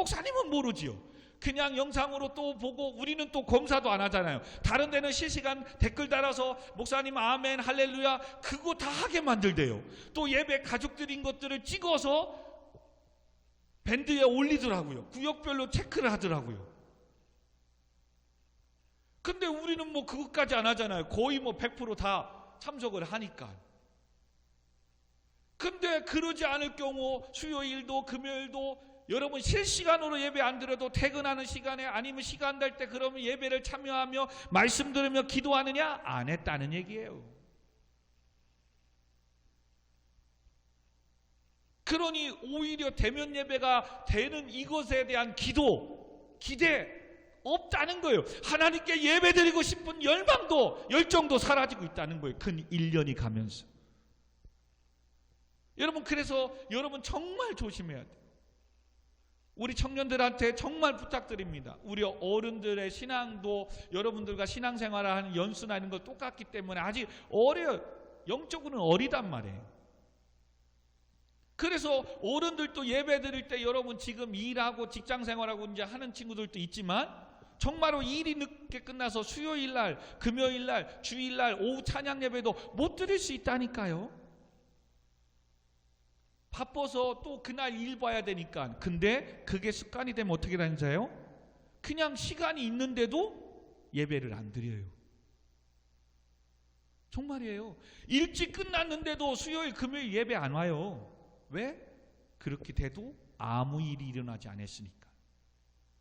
목사님은 모르지요. 그냥 영상으로 또 보고 우리는 또 검사도 안 하잖아요. 다른 데는 실시간 댓글 달아서 목사님 아멘 할렐루야 그거 다 하게 만들대요. 또 예배 가족 드린 것들을 찍어서 밴드에 올리더라고요. 구역별로 체크를 하더라고요. 근데 우리는 뭐 그것까지 안 하잖아요. 거의 뭐 100% 다 참석을 하니까. 근데 그러지 않을 경우 수요일도 금요일도 여러분 실시간으로 예배 안 드려도 퇴근하는 시간에 아니면 시간 될 때 그러면 예배를 참여하며 말씀 들으며 기도하느냐? 안 했다는 얘기예요. 그러니 오히려 대면 예배가 되는 이것에 대한 기대 없다는 거예요. 하나님께 예배 드리고 싶은 열망도 열정도 사라지고 있다는 거예요. 근 1년이 가면서. 여러분 그래서 여러분 정말 조심해야 돼요. 우리 청년들한테 정말 부탁드립니다. 우리 어른들의 신앙도 여러분들과 신앙생활을 하는 연수나 이런 거 똑같기 때문에 아직 어려요. 영적으로는 어리단 말이에요. 그래서 어른들도 예배 드릴 때 여러분 지금 일하고 직장생활하고 이제 하는 친구들도 있지만 정말로 일이 늦게 끝나서 수요일날, 금요일날, 주일날 오후 찬양 예배도 못 드릴 수 있다니까요. 바빠서 또 그날 일 봐야 되니까. 근데 그게 습관이 되면 어떻게 되는지요? 그냥 시간이 있는데도 예배를 안 드려요. 정말이에요. 일찍 끝났는데도 수요일 금요일 예배 안 와요. 왜? 그렇게 돼도 아무 일이 일어나지 않았으니까.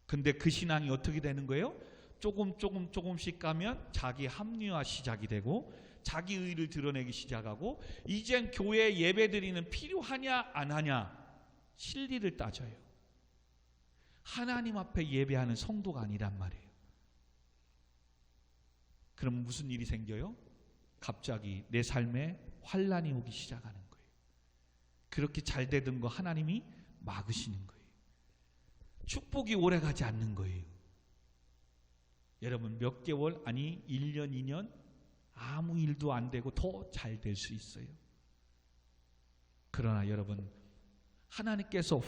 근데 그 신앙이 어떻게 되는 거예요? 조금씩 가면 자기 합리화 시작이 되고 자기 의를 드러내기 시작하고 이젠 교회 예배드리는 필요하냐 안 하냐 실리를 따져요. 하나님 앞에 예배하는 성도가 아니란 말이에요. 그럼 무슨 일이 생겨요? 갑자기 내 삶에 환난이 오기 시작하는 거예요. 그렇게 잘 되던 거 하나님이 막으시는 거예요. 축복이 오래가지 않는 거예요. 여러분 몇 개월 아니 1년 2년 아무 일도 안 되고 더 잘 될 수 있어요. 그러나 여러분 하나님께서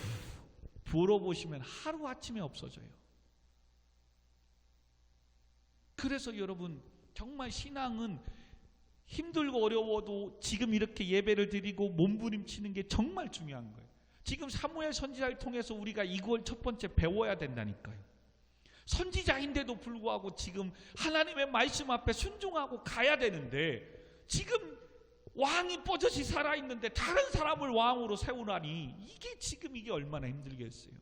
불어보시면 하루아침에 없어져요. 그래서 여러분 정말 신앙은 힘들고 어려워도 지금 이렇게 예배를 드리고 몸부림치는 게 정말 중요한 거예요. 지금 사무엘 선지자를 통해서 우리가 이걸 첫 번째 배워야 된다니까요. 선지자인데도 불구하고 지금 하나님의 말씀 앞에 순종하고 가야 되는데 지금 왕이 뻗어시 살아있는데 다른 사람을 왕으로 세우라니 이게 얼마나 힘들겠어요.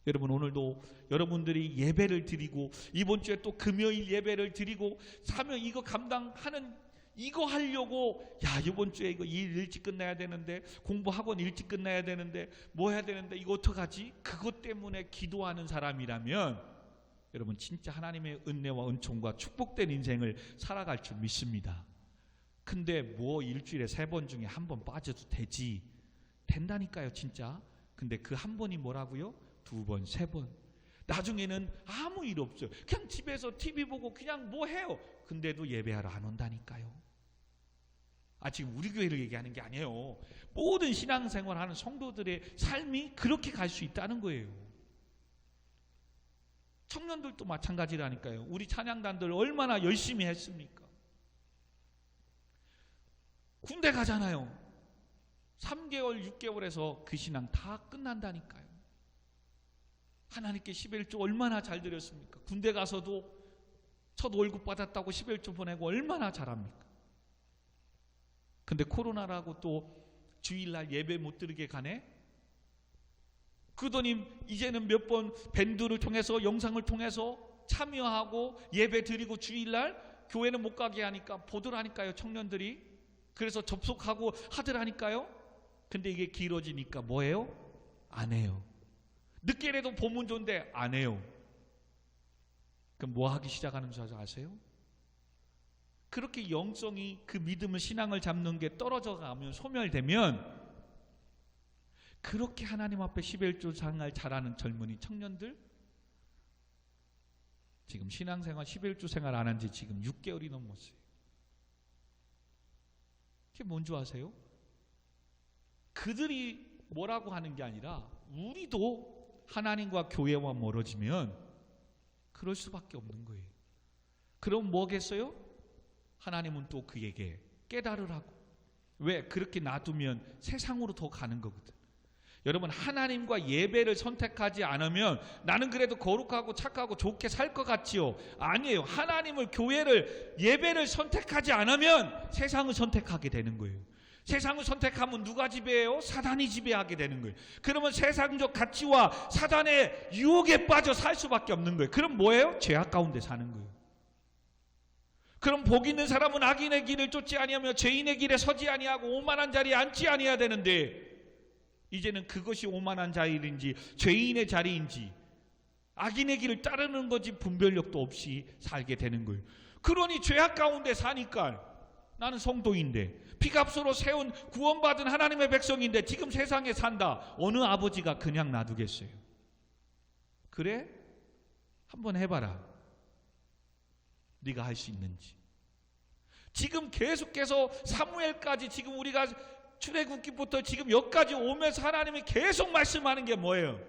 여러분 오늘도 여러분들이 예배를 드리고 이번 주에 또 금요일 예배를 드리고 사명 이거 감당하는 이거 하려고 이번 주에 이거 일 일찍 끝내야 되는데 공부학원 일찍 끝내야 되는데 뭐 해야 되는데 이거 어떡하지? 그것 때문에 기도하는 사람이라면 여러분 진짜 하나님의 은혜와 은총과 축복된 인생을 살아갈 줄 믿습니다. 근데 뭐 일주일에 3번 중에 1번 빠져도 되지. 된다니까요 진짜. 근데 그 한 번이 뭐라고요? 2번, 3번. 나중에는 아무 일 없어요. 그냥 집에서 TV 보고 그냥 뭐 해요. 근데도 예배하러 안 온다니까요. 지금 우리 교회를 얘기하는 게 아니에요. 모든 신앙생활하는 성도들의 삶이 그렇게 갈 수 있다는 거예요. 청년들도 마찬가지라니까요. 우리 찬양단들 얼마나 열심히 했습니까? 군대 가잖아요. 3개월, 6개월에서 그 신앙 다 끝난다니까요. 하나님께 11조 얼마나 잘 드렸습니까? 군대 가서도 첫 월급 받았다고 11조 보내고 얼마나 잘합니까? 근데 코로나라고 또 주일날 예배 못 드리게 가네? 그러더니 이제는 몇 번 밴드를 통해서 영상을 통해서 참여하고 예배 드리고 주일날 교회는 못 가게 하니까 보더라니까요 청년들이. 그래서 접속하고 하더라니까요. 근데 이게 길어지니까 뭐예요? 안 해요. 늦게라도 보면 좋은데 안 해요. 그럼 뭐 하기 시작하는 줄 아세요? 그렇게 영성이 그 믿음을 신앙을 잡는 게 떨어져 가면 소멸되면 그렇게 하나님 앞에 11조 생활 잘하는 젊은이 청년들 지금 신앙생활 11조 생활 안 한 지 지금 6개월이 넘었어요. 그게 뭔지 아세요? 그들이 뭐라고 하는 게 아니라 우리도 하나님과 교회와 멀어지면 그럴 수밖에 없는 거예요. 그럼 뭐겠어요? 하나님은 또 그에게 깨달으라고. 왜? 그렇게 놔두면 세상으로 더 가는 거거든. 여러분, 하나님과 예배를 선택하지 않으면 나는 그래도 거룩하고 착하고 좋게 살 것 같지요? 아니에요. 하나님을, 교회를, 예배를 선택하지 않으면 세상을 선택하게 되는 거예요. 세상을 선택하면 누가 지배해요? 사단이 지배하게 되는 거예요. 그러면 세상적 가치와 사단의 유혹에 빠져 살 수밖에 없는 거예요. 그럼 뭐예요? 죄악 가운데 사는 거예요. 그럼 복 있는 사람은 악인의 길을 쫓지 아니하며 죄인의 길에 서지 아니하고 오만한 자리에 앉지 아니해야 되는데, 이제는 그것이 오만한 자리인지 죄인의 자리인지 악인의 길을 따르는 거지 분별력도 없이 살게 되는 거예요. 그러니 죄악 가운데 사니까 나는 성도인데, 피값으로 세운 구원받은 하나님의 백성인데 지금 세상에 산다. 어느 아버지가 그냥 놔두겠어요? 그래? 한번 해봐라. 네가 할 수 있는지. 지금 계속해서 사무엘까지, 지금 우리가 출애굽기부터 지금 여기까지 오면서 하나님이 계속 말씀하는 게 뭐예요?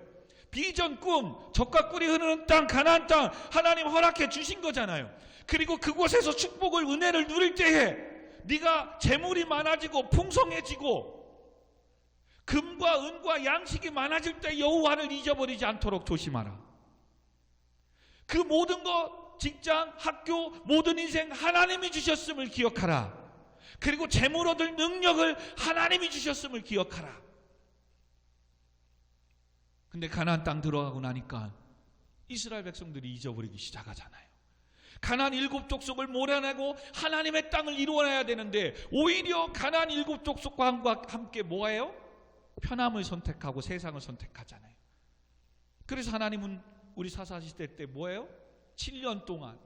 비전, 꿈, 젖과 꿀이 흐르는 땅, 가나안 땅 하나님 허락해 주신 거잖아요. 그리고 그곳에서 축복을, 은혜를 누릴 때에 네가 재물이 많아지고 풍성해지고 금과 은과 양식이 많아질 때 여호와를 잊어버리지 않도록 조심하라. 그 모든 것, 직장, 학교, 모든 인생 하나님이 주셨음을 기억하라. 그리고 재물 얻을 능력을 하나님이 주셨음을 기억하라. 근데 가나안 땅 들어가고 나니까 이스라엘 백성들이 잊어버리기 시작하잖아요. 가나안 7 족속을 몰아내고 하나님의 땅을 이루어내야 되는데 오히려 가나안 7 족속과 함께 뭐예요? 편함을 선택하고 세상을 선택하잖아요. 그래서 하나님은 우리 사사시대 때 뭐예요? 7년 동안,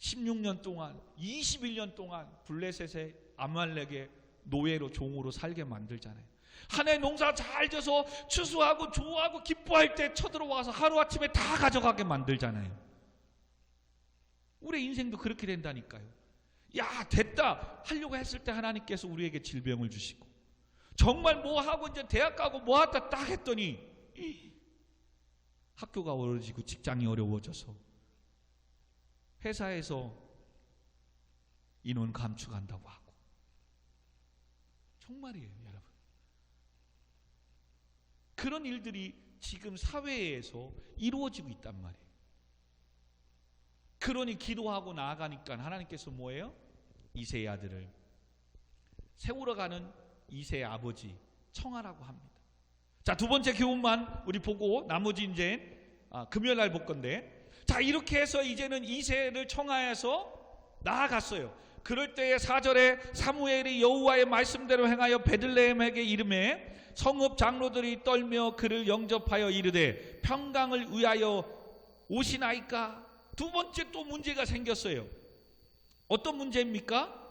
16년 동안, 21년 동안 블레셋의 아말렉의 노예로, 종으로 살게 만들잖아요. 한 해 농사 잘 져서 추수하고 좋아하고 기뻐할 때 쳐들어와서 하루아침에 다 가져가게 만들잖아요. 우리 인생도 그렇게 된다니까요. 야, 됐다 하려고 했을 때 하나님께서 우리에게 질병을 주시고, 정말 뭐 하고 이제 대학 가고 뭐 하다 딱 했더니 학교가 어려워지고 직장이 어려워져서 회사에서 인원 감축한다고 하고. 정말이에요, 여러분. 그런 일들이 지금 사회에서 이루어지고 있단 말이에요. 그러니 기도하고 나아가니까 하나님께서 뭐예요? 이새의 아들을 세우러 가는 이새의 아버지 청하라고 합니다. 자, 두 번째 교훈만 우리 보고 나머지 이제 금요일 날 볼 건데, 자, 이렇게 해서 이제는 이새를 청하여서 나아갔어요. 그럴 때에 4절에 사무엘이 여호와의 말씀대로 행하여 베들레헴에게 이르매 성읍 장로들이 떨며 그를 영접하여 이르되 평강을 위하여 오시나이까? 두 번째 또 문제가 생겼어요. 어떤 문제입니까?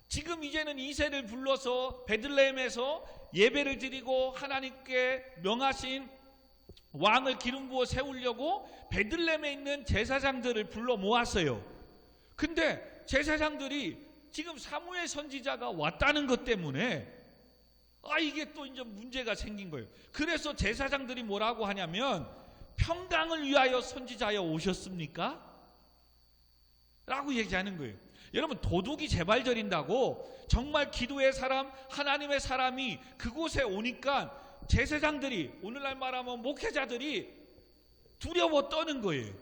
지금 이제는 이새를 불러서 베들레헴에서 예배를 드리고 하나님께 명하신 왕을 기름 부어 세우려고 베들레헴에 있는 제사장들을 불러 모았어요. 근데 제사장들이 지금 사무엘 선지자가 왔다는 것 때문에 이게 또 이제 문제가 생긴 거예요. 그래서 제사장들이 뭐라고 하냐면 평강을 위하여 선지자여 오셨습니까? 라고 얘기하는 거예요. 여러분, 도둑이 재발저린다고 정말 기도의 사람, 하나님의 사람이 그곳에 오니까 제사장들이, 오늘날 말하면 목회자들이 두려워 떠는 거예요.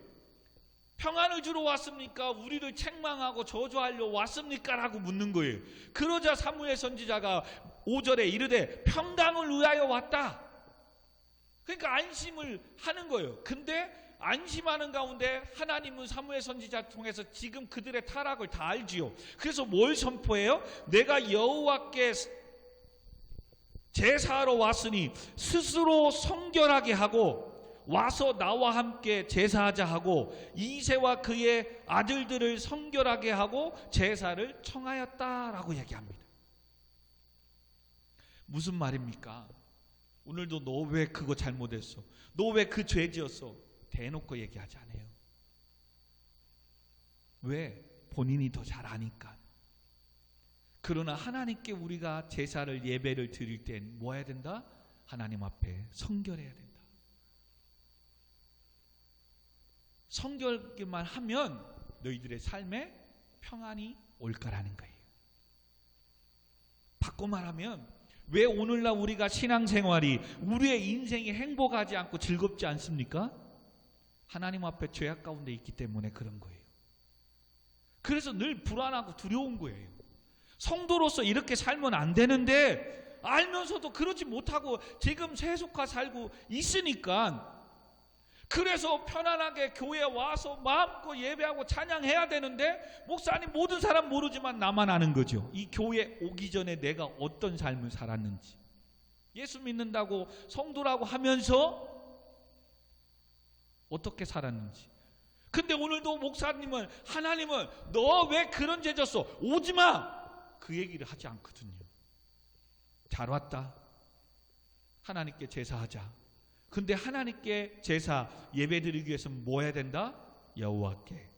평안을 주러 왔습니까? 우리를 책망하고 저주하려 왔습니까? 라고 묻는 거예요. 그러자 사무엘 선지자가 5절에 이르되 평강을 위하여 왔다. 그러니까 안심을 하는 거예요. 근데 안심하는 가운데 하나님은 사무엘 선지자 통해서 지금 그들의 타락을 다 알지요. 그래서 뭘 선포해요? 내가 여호와께 제사하러 왔으니 스스로 성결하게 하고 와서 나와 함께 제사하자 하고 이새와 그의 아들들을 성결하게 하고 제사를 청하였다라고 얘기합니다. 무슨 말입니까? 오늘도 너 왜 그거 잘못했어? 너 왜 그 죄 지었어? 대놓고 얘기하지 않아요. 왜? 본인이 더 잘 아니까. 그러나 하나님께 우리가 제사를, 예배를 드릴 땐 뭐 해야 된다? 하나님 앞에 성결해야 된다. 성결만 하면 너희들의 삶에 평안이 올 거라는 거예요. 바꿔 말하면 왜 오늘날 우리가 신앙생활이 우리의 인생이 행복하지 않고 즐겁지 않습니까? 하나님 앞에 죄악 가운데 있기 때문에 그런 거예요. 그래서 늘 불안하고 두려운 거예요. 성도로서 이렇게 살면 안 되는데 알면서도 그러지 못하고 지금 세속화 살고 있으니까, 그래서 편안하게 교회에 와서 마음껏 예배하고 찬양해야 되는데 목사님 모든 사람 모르지만 나만 아는 거죠. 이 교회 오기 전에 내가 어떤 삶을 살았는지, 예수 믿는다고 성도라고 하면서 어떻게 살았는지. 근데 오늘도 목사님은, 하나님은 너 왜 그런 죄 졌어? 오지마! 그 얘기를 하지 않거든요. 잘 왔다. 하나님께 제사하자. 근데 하나님께 제사 예배 드리기 위해서는 뭐 해야 된다? 여호와께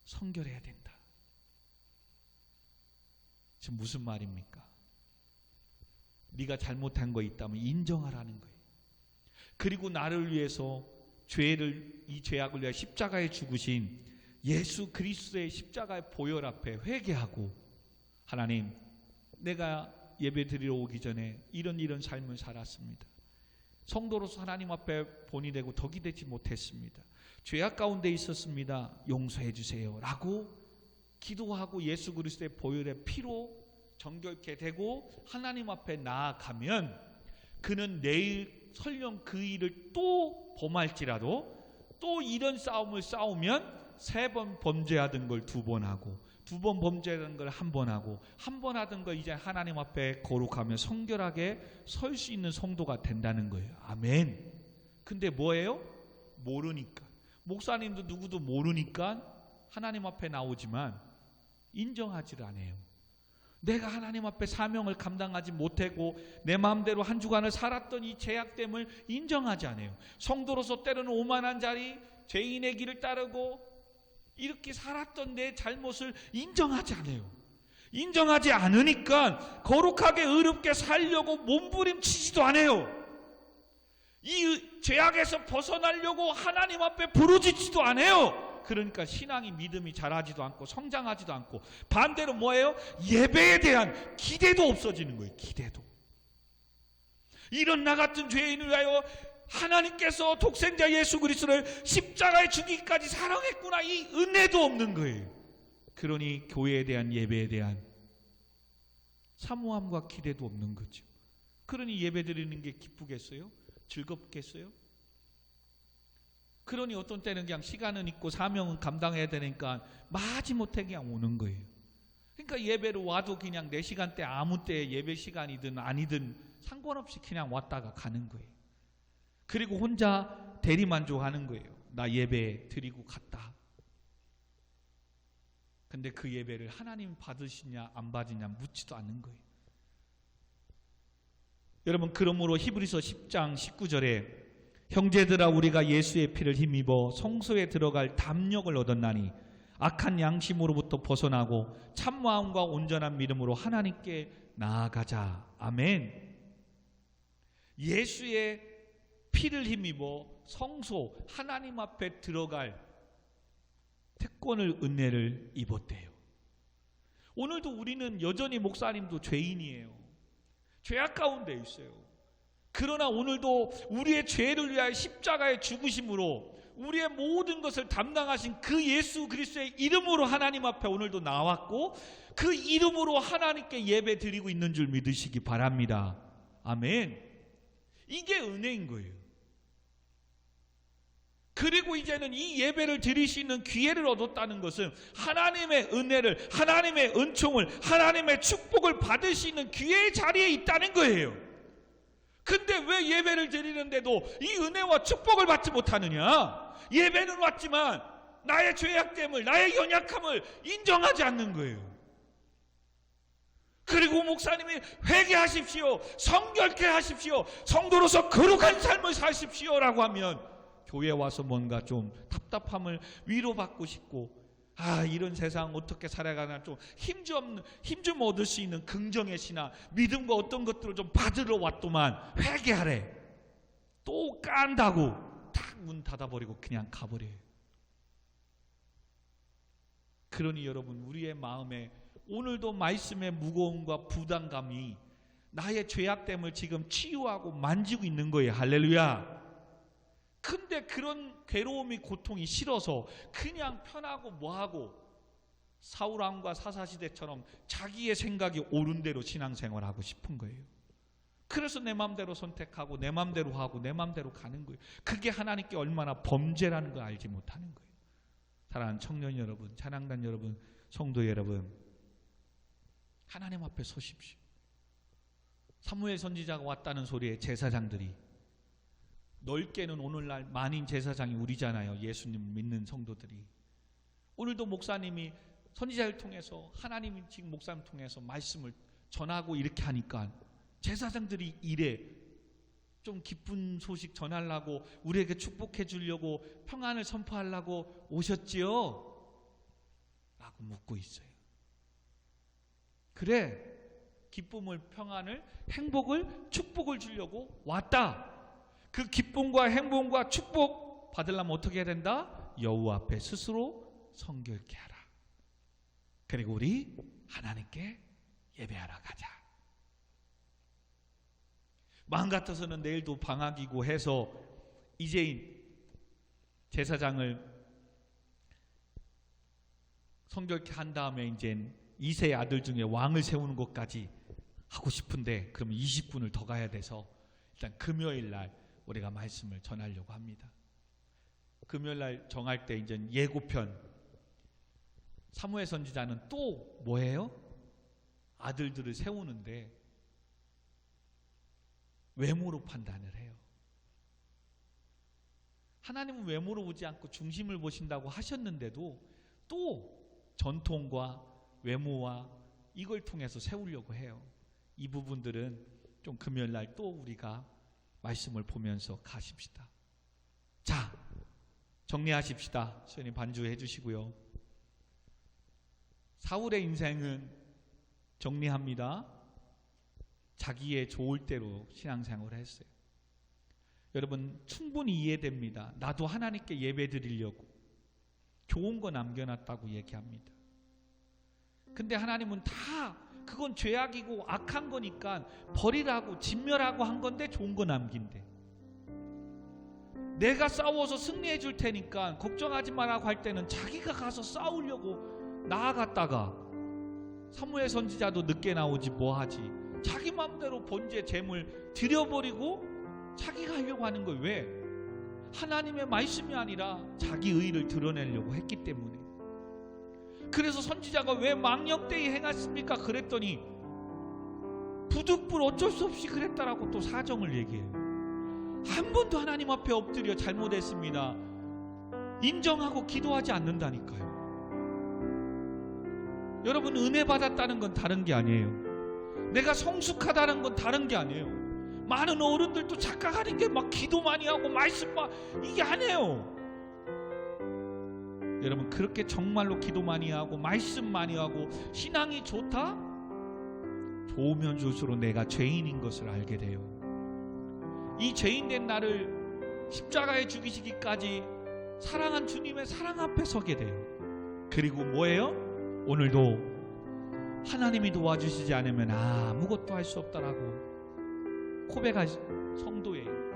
성결해야 된다. 지금 무슨 말입니까? 네가 잘못한 거 있다면 인정하라는 거예요. 그리고 나를 위해서 이 죄악을 위해 십자가에 죽으신 예수 그리스도의 십자가의 보혈 앞에 회개하고, 하나님, 내가 예배 드리러 오기 전에 이런 삶을 살았습니다. 성도로서 하나님 앞에 본이 되고 덕이 되지 못했습니다. 죄악 가운데 있었습니다. 용서해 주세요 라고 기도하고 예수 그리스도의 보혈의 피로 정결케 되고 하나님 앞에 나아가면, 그는 내일 설령 그 일을 또 범할지라도 또 이런 싸움을 싸우면 3번 범죄하던 걸 2번 하고, 2번 범죄하던 걸 1번 하고, 1번 하던 걸 이제 하나님 앞에 거룩하며 성결하게 설 수 있는 성도가 된다는 거예요. 아멘. 근데 뭐예요? 모르니까. 목사님도 누구도 모르니까 하나님 앞에 나오지만 인정하지를 않아요. 내가 하나님 앞에 사명을 감당하지 못하고 내 마음대로 한 주간을 살았던 이 죄악됨을 인정하지 않아요. 성도로서 때로는 오만한 자리, 죄인의 길을 따르고 이렇게 살았던 내 잘못을 인정하지 않아요. 인정하지 않으니까 거룩하게 의롭게 살려고 몸부림치지도 않아요. 이 죄악에서 벗어나려고 하나님 앞에 부르짖지도 않아요. 그러니까 신앙이, 믿음이 자라지도 않고 성장하지도 않고, 반대로 뭐예요? 예배에 대한 기대도 없어지는 거예요. 기대도. 이런 나 같은 죄인을 위하여 하나님께서 독생자 예수 그리스도를 십자가에 죽이기까지 사랑했구나, 이 은혜도 없는 거예요. 그러니 교회에 대한, 예배에 대한 사모함과 기대도 없는 거죠. 그러니 예배 드리는 게 기쁘겠어요? 즐겁겠어요? 그러니 어떤 때는 그냥 시간은 있고 사명은 감당해야 되니까 마지못해 그냥 오는 거예요. 그러니까 예배로 와도 그냥 내 시간대 아무 때 예배 시간이든 아니든 상관없이 그냥 왔다가 가는 거예요. 그리고 혼자 대리만족하는 거예요. 나 예배 드리고 갔다. 근데 그 예배를 하나님 받으시냐 안 받으냐 묻지도 않는 거예요. 여러분, 그러므로 히브리서 10장 19절에 형제들아, 우리가 예수의 피를 힘입어 성소에 들어갈 담력을 얻었나니 악한 양심으로부터 벗어나고 참마음과 온전한 믿음으로 하나님께 나아가자. 아멘. 예수의 피를 힘입어 성소, 하나님 앞에 들어갈 특권을, 은혜를 입었대요. 오늘도 우리는 여전히 목사님도 죄인이에요. 죄악 가운데 있어요. 그러나 오늘도 우리의 죄를 위하여 십자가에 죽으심으로 우리의 모든 것을 담당하신 그 예수 그리스도의 이름으로 하나님 앞에 오늘도 나왔고, 그 이름으로 하나님께 예배 드리고 있는 줄 믿으시기 바랍니다. 아멘. 이게 은혜인 거예요. 그리고 이제는 이 예배를 드릴 수 있는 기회를 얻었다는 것은 하나님의 은혜를, 하나님의 은총을, 하나님의 축복을 받을 수 있는 기회의 자리에 있다는 거예요. 근데 왜 예배를 드리는데도 이 은혜와 축복을 받지 못하느냐? 예배는 왔지만 나의 죄악됨을, 나의 연약함을 인정하지 않는 거예요. 그리고 목사님이 회개하십시오, 성결케 하십시오, 성도로서 거룩한 삶을 사십시오 라고 하면 교회에 와서 뭔가 좀 답답함을 위로받고 싶고, 이런 세상 어떻게 살아가나 좀 힘 좀 얻을 수 있는 긍정의 신앙, 믿음과 어떤 것들을 좀 받으러 왔더만 회개하래. 또 깐다고 탁 문 닫아버리고 그냥 가버려요. 그러니 여러분, 우리의 마음에 오늘도 말씀의 무거움과 부담감이 나의 죄악됨을 지금 치유하고 만지고 있는 거예요. 할렐루야. 근데 그런 괴로움이, 고통이 싫어서 그냥 편하고 뭐하고 사울왕과 사사시대처럼 자기의 생각이 옳은 대로 신앙생활하고 싶은 거예요. 그래서 내 마음대로 선택하고 내 마음대로 하고 내 마음대로 가는 거예요. 그게 하나님께 얼마나 범죄라는 걸 알지 못하는 거예요. 사랑하는 청년 여러분, 찬양단 여러분, 성도 여러분, 하나님 앞에 서십시오. 사무엘 선지자가 왔다는 소리에 제사장들이, 넓게는 오늘날 만인 제사장이 우리잖아요. 예수님 믿는 성도들이. 오늘도 목사님이 선지자를 통해서, 하나님이 지금 목사님 통해서 말씀을 전하고 이렇게 하니까 제사장들이 이래 좀 기쁜 소식 전하려고, 우리에게 축복해 주려고, 평안을 선포하려고 오셨지요? 라고 묻고 있어요. 그래, 기쁨을, 평안을, 행복을, 축복을 주려고 왔다. 그 기쁨과 행복과 축복 받으려면 어떻게 해야 된다? 여호와 앞에 스스로 성결케 하라. 그리고 우리 하나님께 예배하러 가자. 마음 같아서는 내일도 방학이고 해서 이제 제사장을 성결케 한 다음에 이제 이세의 아들 중에 왕을 세우는 것까지 하고 싶은데, 그러면 20분을 더 가야 돼서 일단 금요일 날 우리가 말씀을 전하려고 합니다. 금요일 날 정할 때 이제 예고편, 사무엘 선지자는 또 뭐예요? 아들들을 세우는데 외모로 판단을 해요. 하나님은 외모로 보지 않고 중심을 보신다고 하셨는데도 또 전통과 외모와 이걸 통해서 세우려고 해요. 이 부분들은 좀 금요일 날 또 우리가 말씀을 보면서 가십시다. 자, 정리하십시다. 수연이 반주해 주시고요. 사울의 인생은 정리합니다. 자기의 좋을 대로 신앙생활을 했어요. 여러분, 충분히 이해됩니다. 나도 하나님께 예배 드리려고 좋은 거 남겨놨다고 얘기합니다. 근데 하나님은 다 그건 죄악이고 악한 거니까 버리라고, 진멸하고 한 건데 좋은 거 남긴대. 내가 싸워서 승리해 줄 테니까 걱정하지 마라고 할 때는 자기가 가서 싸우려고 나아갔다가, 사무엘 선지자도 늦게 나오지 뭐하지, 자기 마음대로 번제 제물 드려버리고 자기가 하려고 하는 거예요. 왜? 하나님의 말씀이 아니라 자기 의의를 드러내려고 했기 때문에. 그래서 선지자가 왜 망령되이 행했습니까? 그랬더니 부득불 어쩔 수 없이 그랬다라고 또 사정을 얘기해요. 한 번도 하나님 앞에 엎드려 잘못했습니다 인정하고 기도하지 않는다니까요. 여러분, 은혜 받았다는 건 다른 게 아니에요. 내가 성숙하다는 건 다른 게 아니에요. 많은 어른들도 착각하는 게 막 기도 많이 하고 말씀 막, 이게 아니에요. 여러분, 그렇게 정말로 기도 많이 하고 말씀 많이 하고 신앙이 좋다? 좋으면 좋을수록 내가 죄인인 것을 알게 돼요. 이 죄인된 나를 십자가에 죽이시기까지 사랑한 주님의 사랑 앞에 서게 돼요. 그리고 뭐예요? 오늘도 하나님이 도와주시지 않으면 아무것도 할 수 없다라고 고백할 성도예요.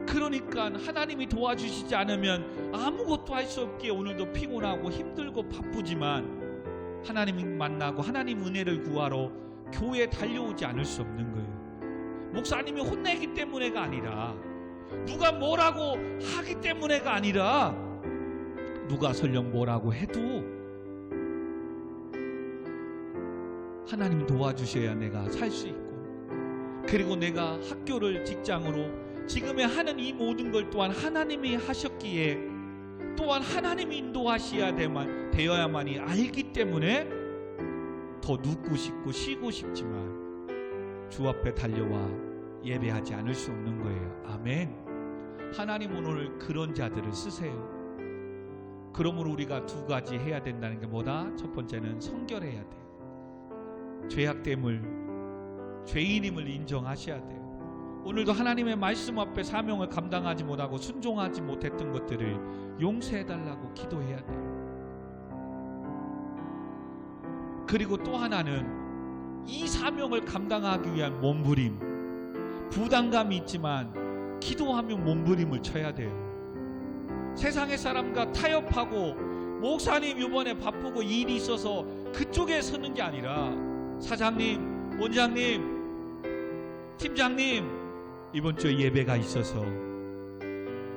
그러니까 하나님이 도와주시지 않으면 아무것도 할 수 없기에 오늘도 피곤하고 힘들고 바쁘지만 하나님을 만나고 하나님 은혜를 구하러 교회에 달려오지 않을 수 없는 거예요. 목사님이 혼내기 때문에가 아니라, 누가 뭐라고 하기 때문에가 아니라, 누가 설령 뭐라고 해도 하나님이 도와주셔야 내가 살 수 있고, 그리고 내가 학교를 직장으로 지금의 하는 이 모든 걸 또한 하나님이 하셨기에, 또한 하나님이 인도하셔야 되어야만이 알기 때문에 더 눕고 싶고 쉬고 싶지만 주 앞에 달려와 예배하지 않을 수 없는 거예요. 아멘. 하나님 오늘 그런 자들을 쓰세요. 그러므로 우리가 두 가지 해야 된다는 게 뭐다? 첫 번째는 성결해야 돼요. 죄악됨을, 죄인임을 인정하셔야 돼요. 오늘도 하나님의 말씀 앞에 사명을 감당하지 못하고 순종하지 못했던 것들을 용서해달라고 기도해야 돼요. 그리고 또 하나는 이 사명을 감당하기 위한 몸부림, 부담감이 있지만 기도하면 몸부림을 쳐야 돼요. 세상의 사람과 타협하고 목사님 이번에 바쁘고 일이 있어서 그쪽에 서는 게 아니라 사장님, 원장님, 팀장님 이번 주에 예배가 있어서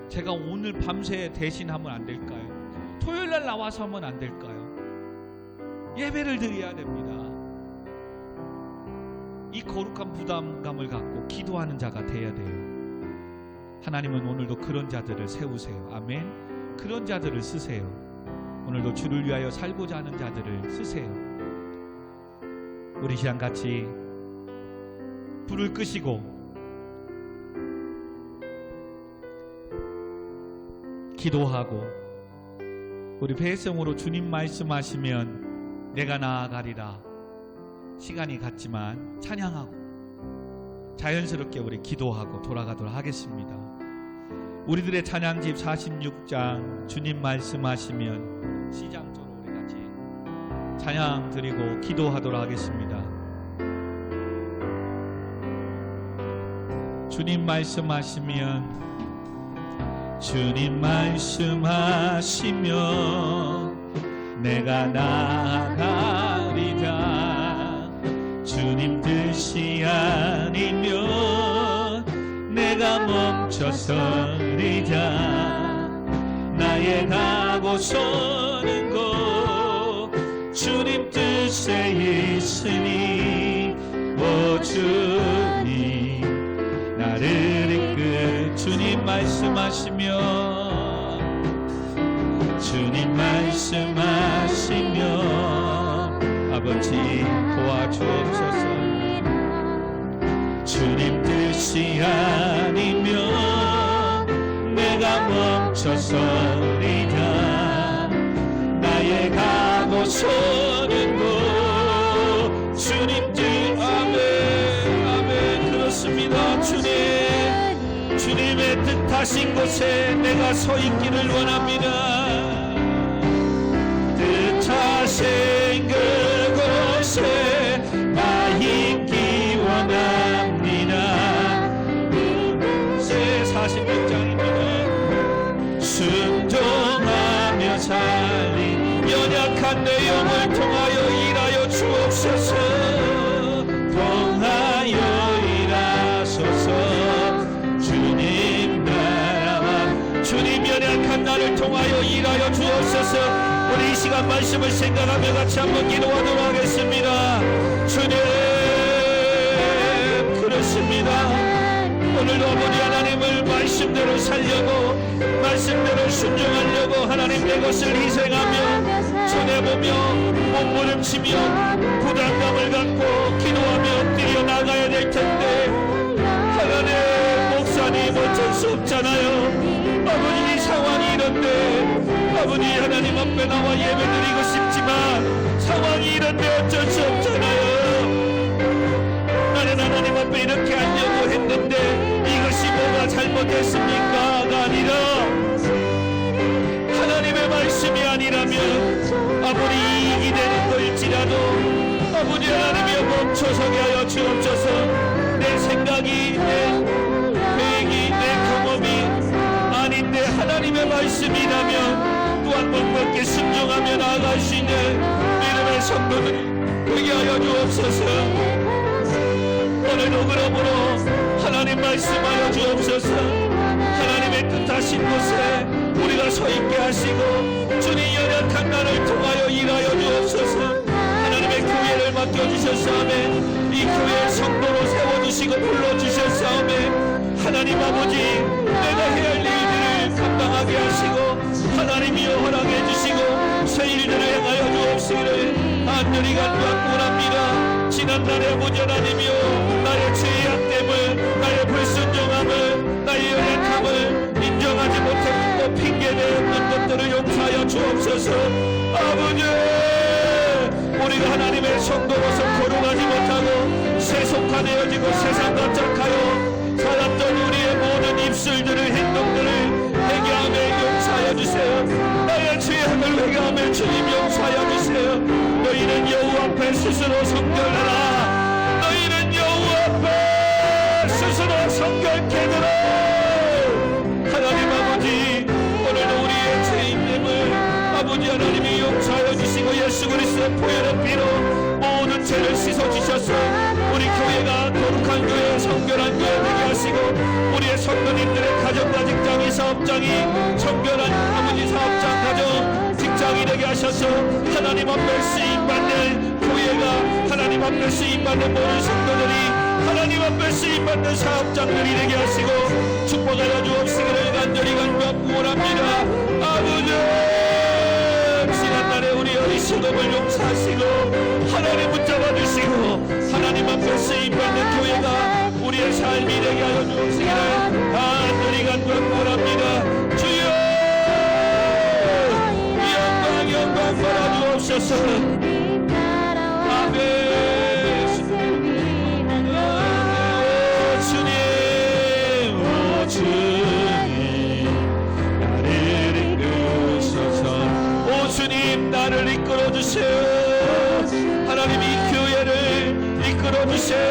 제가 오늘 밤새 대신하면 안 될까요? 토요일날 나와서 하면 안 될까요? 예배를 드려야 됩니다. 이 거룩한 부담감을 갖고 기도하는 자가 되어야 돼요. 하나님은 오늘도 그런 자들을 세우세요. 아멘. 그런 자들을 쓰세요. 오늘도 주를 위하여 살고자 하는 자들을 쓰세요. 우리 시간 같이 불을 끄시고 기도하고 우리 배성으로 주님 말씀하시면 내가 나아가리라. 시간이 갔지만 찬양하고 자연스럽게 우리 기도하고 돌아가도록 하겠습니다. 우리들의 찬양집 46장 주님 말씀하시면 시장조로 우리 같이 찬양 드리고 기도하도록 하겠습니다. 주님 말씀하시면 주님 말씀하시면 내가 나아가리라. 주님 뜻이 아니면 내가 멈춰서리라. 나의 가고서는 곳 주님 뜻에 있으니 오 주님 나를 이끌. 주님 말씀하시면 주님 말씀하시면 아버지 도와주옵소서. 주님 뜻이 아니면 내가 멈춰서리라. 나의 가고서는 곳 주님 뜻. 아멘 아멘. 그렇습니다. 주님의 뜻하신 곳에 내가 서 있기를 원합니다. 뜻하신 그곳에 나 있기 원합니다. 새 46장입니다. 순종하며 살린 연약한 내 영을 통하여 일하여 주옵소서. 통하여 일하소서. 주님 연약한 나를 통하여 일하여 주옵소서. 우리 이 시간 말씀을 생각하며 같이 한번 기도하도록 하겠습니다. 주님 그렇습니다. 오늘도 아버지 하나님을 말씀대로 살려고 말씀대로 순종하려고 하나님 내 것을 희생하며 손해보며 몸부림치며 부담감을 갖고 기도하며 뛰어나가야 될 텐데 하나님 목사님 어쩔 수 없잖아요. 아버지 이 상황이 이런데 아버지 하나님 앞에 나와 예배드리고 싶지만 상황이 이런데 어쩔 수 없잖아요. 나는 하나님 앞에 이렇게 하려고 했는데 이것이 뭐가 잘못했습니까가 아니라 하나님의 말씀이 아니라면 아무리 이익이 되는 걸지라도 아버지 하나님이여 멈춰서게 하여 주옵소서. 내 생각이 내 계획이 내 경험이 아닌데 하나님의 말씀이라면 또 한 번밖에 순종하며 나아갈 수 있는 믿음의 성도들 되게 하여 주옵소서. 오늘도 그러므로 하나님 말씀하여 주옵소서. 하나님의 뜻하신 곳에 우리가 서 있게 하시고 주님 연약한 나를 통하여 일하여 주옵소서. 하나님의 교회를 맡겨주셨사오매 이 교회의 성도로 세워주시고 불러주셨사오매 하나님 아버지 내가 해야 할 일들을 감당하게 하시고 하나님이여 허락해 주시고 새 일들을 행하여 주옵시기를 간절히 간구합니다. 지난날의 아버지 하나님이여 나의 죄악됨을 나의 불순종함을 나의 연약함을 인정하지 못했고 핑계대었던 것들을 용서하여 주옵소서. 아버지 우리가 하나님의 성도로서 거룩하지 못하고 세속화되어지고 세상과 짝하여 살았던 우리의 모든 입술들을 행동들을 회개하며 용서하여 주세요. 나의 죄악을 회개하며 주님 용서하여 주세요. 너희는 너희는 여호와 앞에 스스로 성결하라. 너희는 여호와 앞에 스스로 성결케 되라. 하나님 아버지, 오늘도 우리의 죄인됨을 아버지 하나님이 용서하여 주시고 예수 그리스도의 보혈의 피로 모든 죄를 씻어주셔서 우리 교회가 거룩한 교회, 성결한 교회 되게 하시고 우리의 성도님들의 가정과 직장이, 사업장이 성결한 아버지 사업장, 가정, 직장이 되게 하셔서 하나님 앞에 쓰임받는 교회가, 하나님 앞에 쓰임받는 모든 성도들이 하나님 앞에 쓰임받는 사업장들이 되게 하시고 축복하여 주옵시기를 간절히 간구합니다. 아버지, 지난날에 우리 어리석음을 용서하시고 하나님 붙잡아 주시고 하나님 앞에 쓰임받는 교회가 우리의 삶이 되게 하여 주옵시기를 간절히 간구합니다. 주여, 영광 받아 주옵소서. 아멘. 주님, 나를 이끌어 주세요. 하나님, 이 교회를 이끌어 주세요.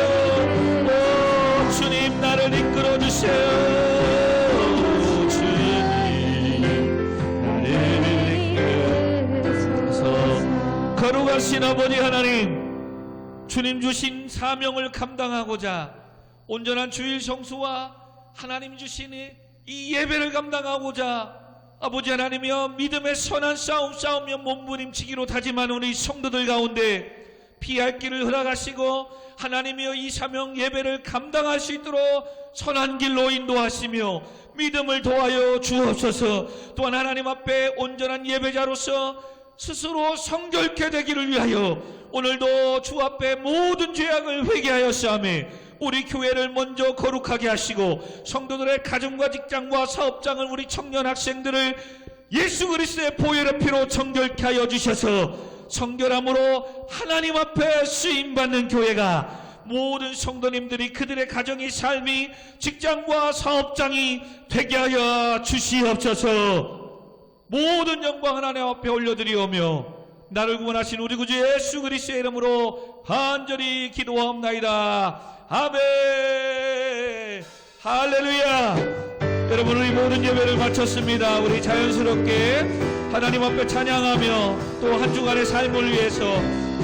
오 주님, 나를 이끌어 주세요. 주님, 나를 이끌어서 거룩하신 아버지 하나님, 주님 주신 사명을 감당하고자 온전한 주일 성수와 하나님 주신 이 예배를 감당하고자 아버지 하나님이여 믿음의 선한 싸움 싸우며 몸부림치기로 다짐하는 우리 성도들 가운데 피할 길을 허락하시고 하나님이여 이 사명 예배를 감당할 수 있도록 선한 길로 인도하시며 믿음을 도하여 주옵소서. 또한 하나님 앞에 온전한 예배자로서 스스로 성결케 되기를 위하여 오늘도 주 앞에 모든 죄악을 회개하였사오며 우리 교회를 먼저 거룩하게 하시고 성도들의 가정과 직장과 사업장을, 우리 청년 학생들을 예수 그리스도의 보혈의 피로 정결케 하여 주셔서 성결함으로 하나님 앞에 쓰임받는 교회가 모든 성도님들이 그들의 가정이, 삶이, 직장과 사업장이 되게 하여 주시옵소서. 모든 영광 하나님 앞에 올려드리오며 나를 구원하신 우리 구주 예수 그리스도의 이름으로 간절히 기도하옵나이다. 아멘. 할렐루야. 여러분, 우리 모든 예배를 마쳤습니다. 우리 자연스럽게 하나님 앞에 찬양하며 또 한 주간의 삶을 위해서,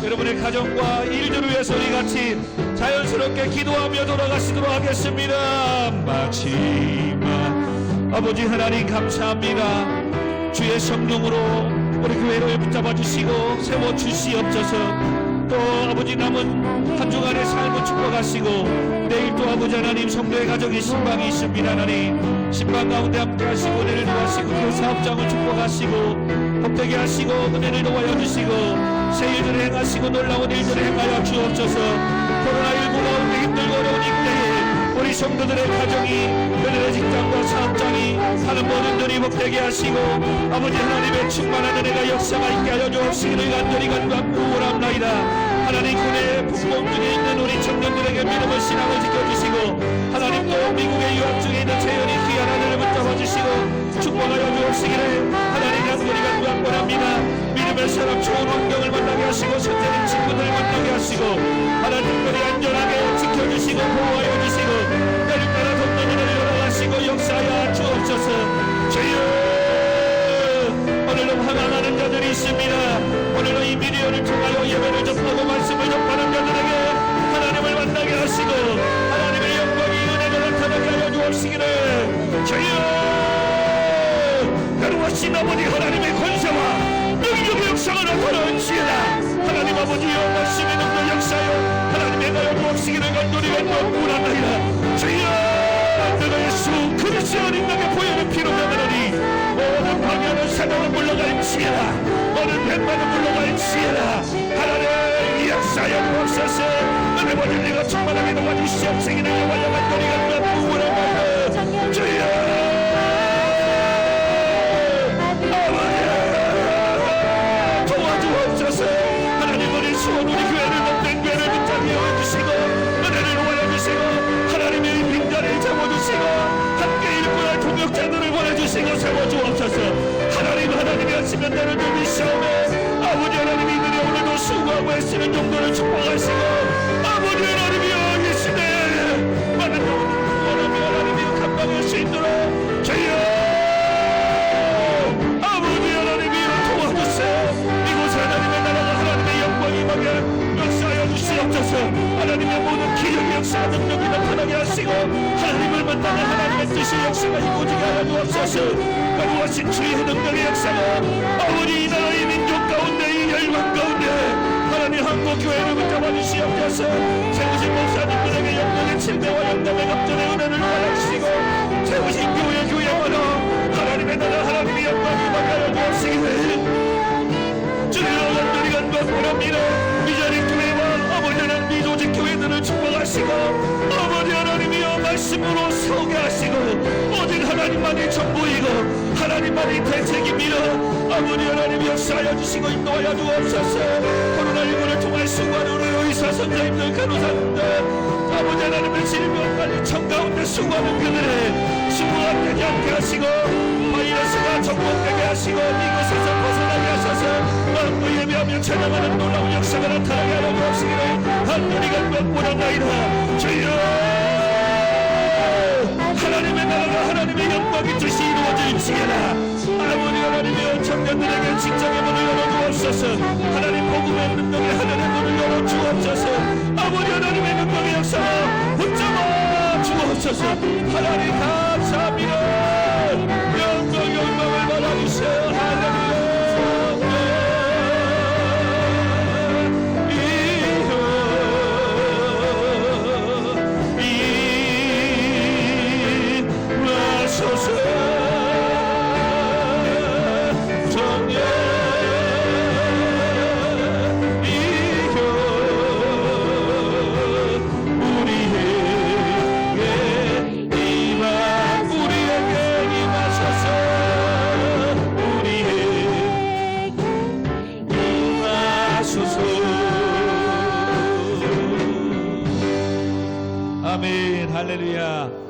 여러분의 가정과 일들을 위해서 우리 같이 자연스럽게 기도하며 돌아가시도록 하겠습니다. 마지막 아버지 하나님 감사합니다. 주의 성령으로 우리 교회를 붙잡아 주시고 세워 주시옵소서. 또 아버지 남은 한 주간의 삶을 축복하시고 내일 또 아버지 하나님 성도의 가정에 신방이 있습니다. 하나님 신방 가운데 함께 하시고 은혜를 도하시고 그 사업장을 축복하시고 복되게 하시고 은혜를 도하여 주시고 새 일들을 행하시고 놀라운 일들을 행하여 주옵소서. 코로나19 가운데 힘들고 어려운 이때에 우리 성도들의 가정이, 그들의 직장과 사업장이 하는 모든 일이 복되게 하시고 아버지 하나님의 충만한 은혜가 역사가 있게 하여 주옵시기를 간절히 간구합나이다. 하나님 군의 북방 중에 있는 우리 청년들에게 믿음을, 신앙을 지켜주시고 하나님 또 미국에 유학 중에 있는 재현이 귀한 하늘을 붙잡아 주시고 축복하여 주옵시기를 하나님 간절히 간구합니다. 믿음의 사람 좋은 환경을 만나게 하시고 선생님 친구들을 만나게 하시고 하나님 특별히 안전하게 지켜주시고 보호하여 주시고 내일 따라 덮는 은혜를 열어가시고 역사하여 주옵소서. 주여, 오늘도 화가 나는 자들이 있습니다. 오늘도 이 미디어를 통하여 예배를 접하고 말씀을 접하는 자들에게 하나님을 만나게 하시고 하나님의 영광이, 은혜가 나타나게 하여 주옵시기를. 주여, 거룩하신 아버지 하나님의 권세와 능력의 역사가 나타나시리라. 하나님 아버지여, 말씀의 능력 역사여 하나님의 나여 주옵시기를 간절히 간구하나이다. 주여, 내가 예수 그리스도의 능력의 보혈의 피로 명하노니 모든 방해하는 사단은 물러갈지어다. 모든 백만은 물러갈지어다. 하나님 이 역사여 주옵소서. 은혜 받을 리가 충만하게 도와주시옵시기를 여호와여 간절히 간구하나이다. 주여, 하나님 우리 수원 우리 교회를 못된 교회를 붙잡게 해주시고 은혜를 도와주시고 하나님의 빈자리를 잡아주시고 함께 일꾼할 동역자들을 보내주시고 세워주옵소서. 하나님이 하시면 나를 믿으시오매 아버지 하나님이 이들이 오늘도 수고 기도하고 애쓰는 정도를 축복하시고 아버지 하나님이여 이 시대에 많은 영혼을 구원하며 하나님이여 감당할 수 있도록 주여 아버지 하나님이여 도와주세요. 이곳에 하나님의 나라가 하나님의 영광이 임하게 역사하여 주시옵소서. 하나님의 모든 기적의 역사와 능력이 나타나게 하시고 하나님을 만나는 하나님의 뜻이 역사가 이루어지게 하여 주옵소서. 거룩하신 주의 능력의 역사가 아버지 이 나라의 민족 가운데 이 열방 가운데 하나님 한국 교회를 붙잡아 주시옵소서. 세우신 목사님들에게 영광의 칠배와 영감의 갑절의 은혜를 받아주시고 세우신 교회마다 하나님의 나라 하나님의 영광이 임하게 하여 주옵시기를 주님의 간절히 간구합니다. 미자리 교회와 아버지 하나님 미조직 교회들을 축복하시고 아버지 하나님이여 말씀으로 서게 하시고 오직 하나님만이 전부이고 하나님만이 대책입니다. 아버지 하나님 역사하여 주시고 인도하여 주옵소서. 코로나19를 통해 수고하는 의사 선생님들 간호사님들 아버지 하나님의 질병 관리 청 가운데 수고하는 그들의 수고가 되지 않게 하시고 바이러스가 정복되게 하시고 이곳에서 벗어나게 하셔서 마음으로 예배하며 찬양하는 놀라운 역사가 나타나게 하여 주옵시기를 간절히 간구하옵나이다. 주여 하나님의 나라가 하나님의 영광이 뜻이 이루어질지어다. 아버지 하나님의 청년들에게 직장의 문을 열어주옵소서. 하나님 복음의 능력의 하늘의 문을 열어주옵소서. 아버지 하나님의 능력의 역사를 붙잡아 주옵소서. 하나님 감사합니다. 영광을 받아주세요. 할렐루야. 아멘 할렐루야.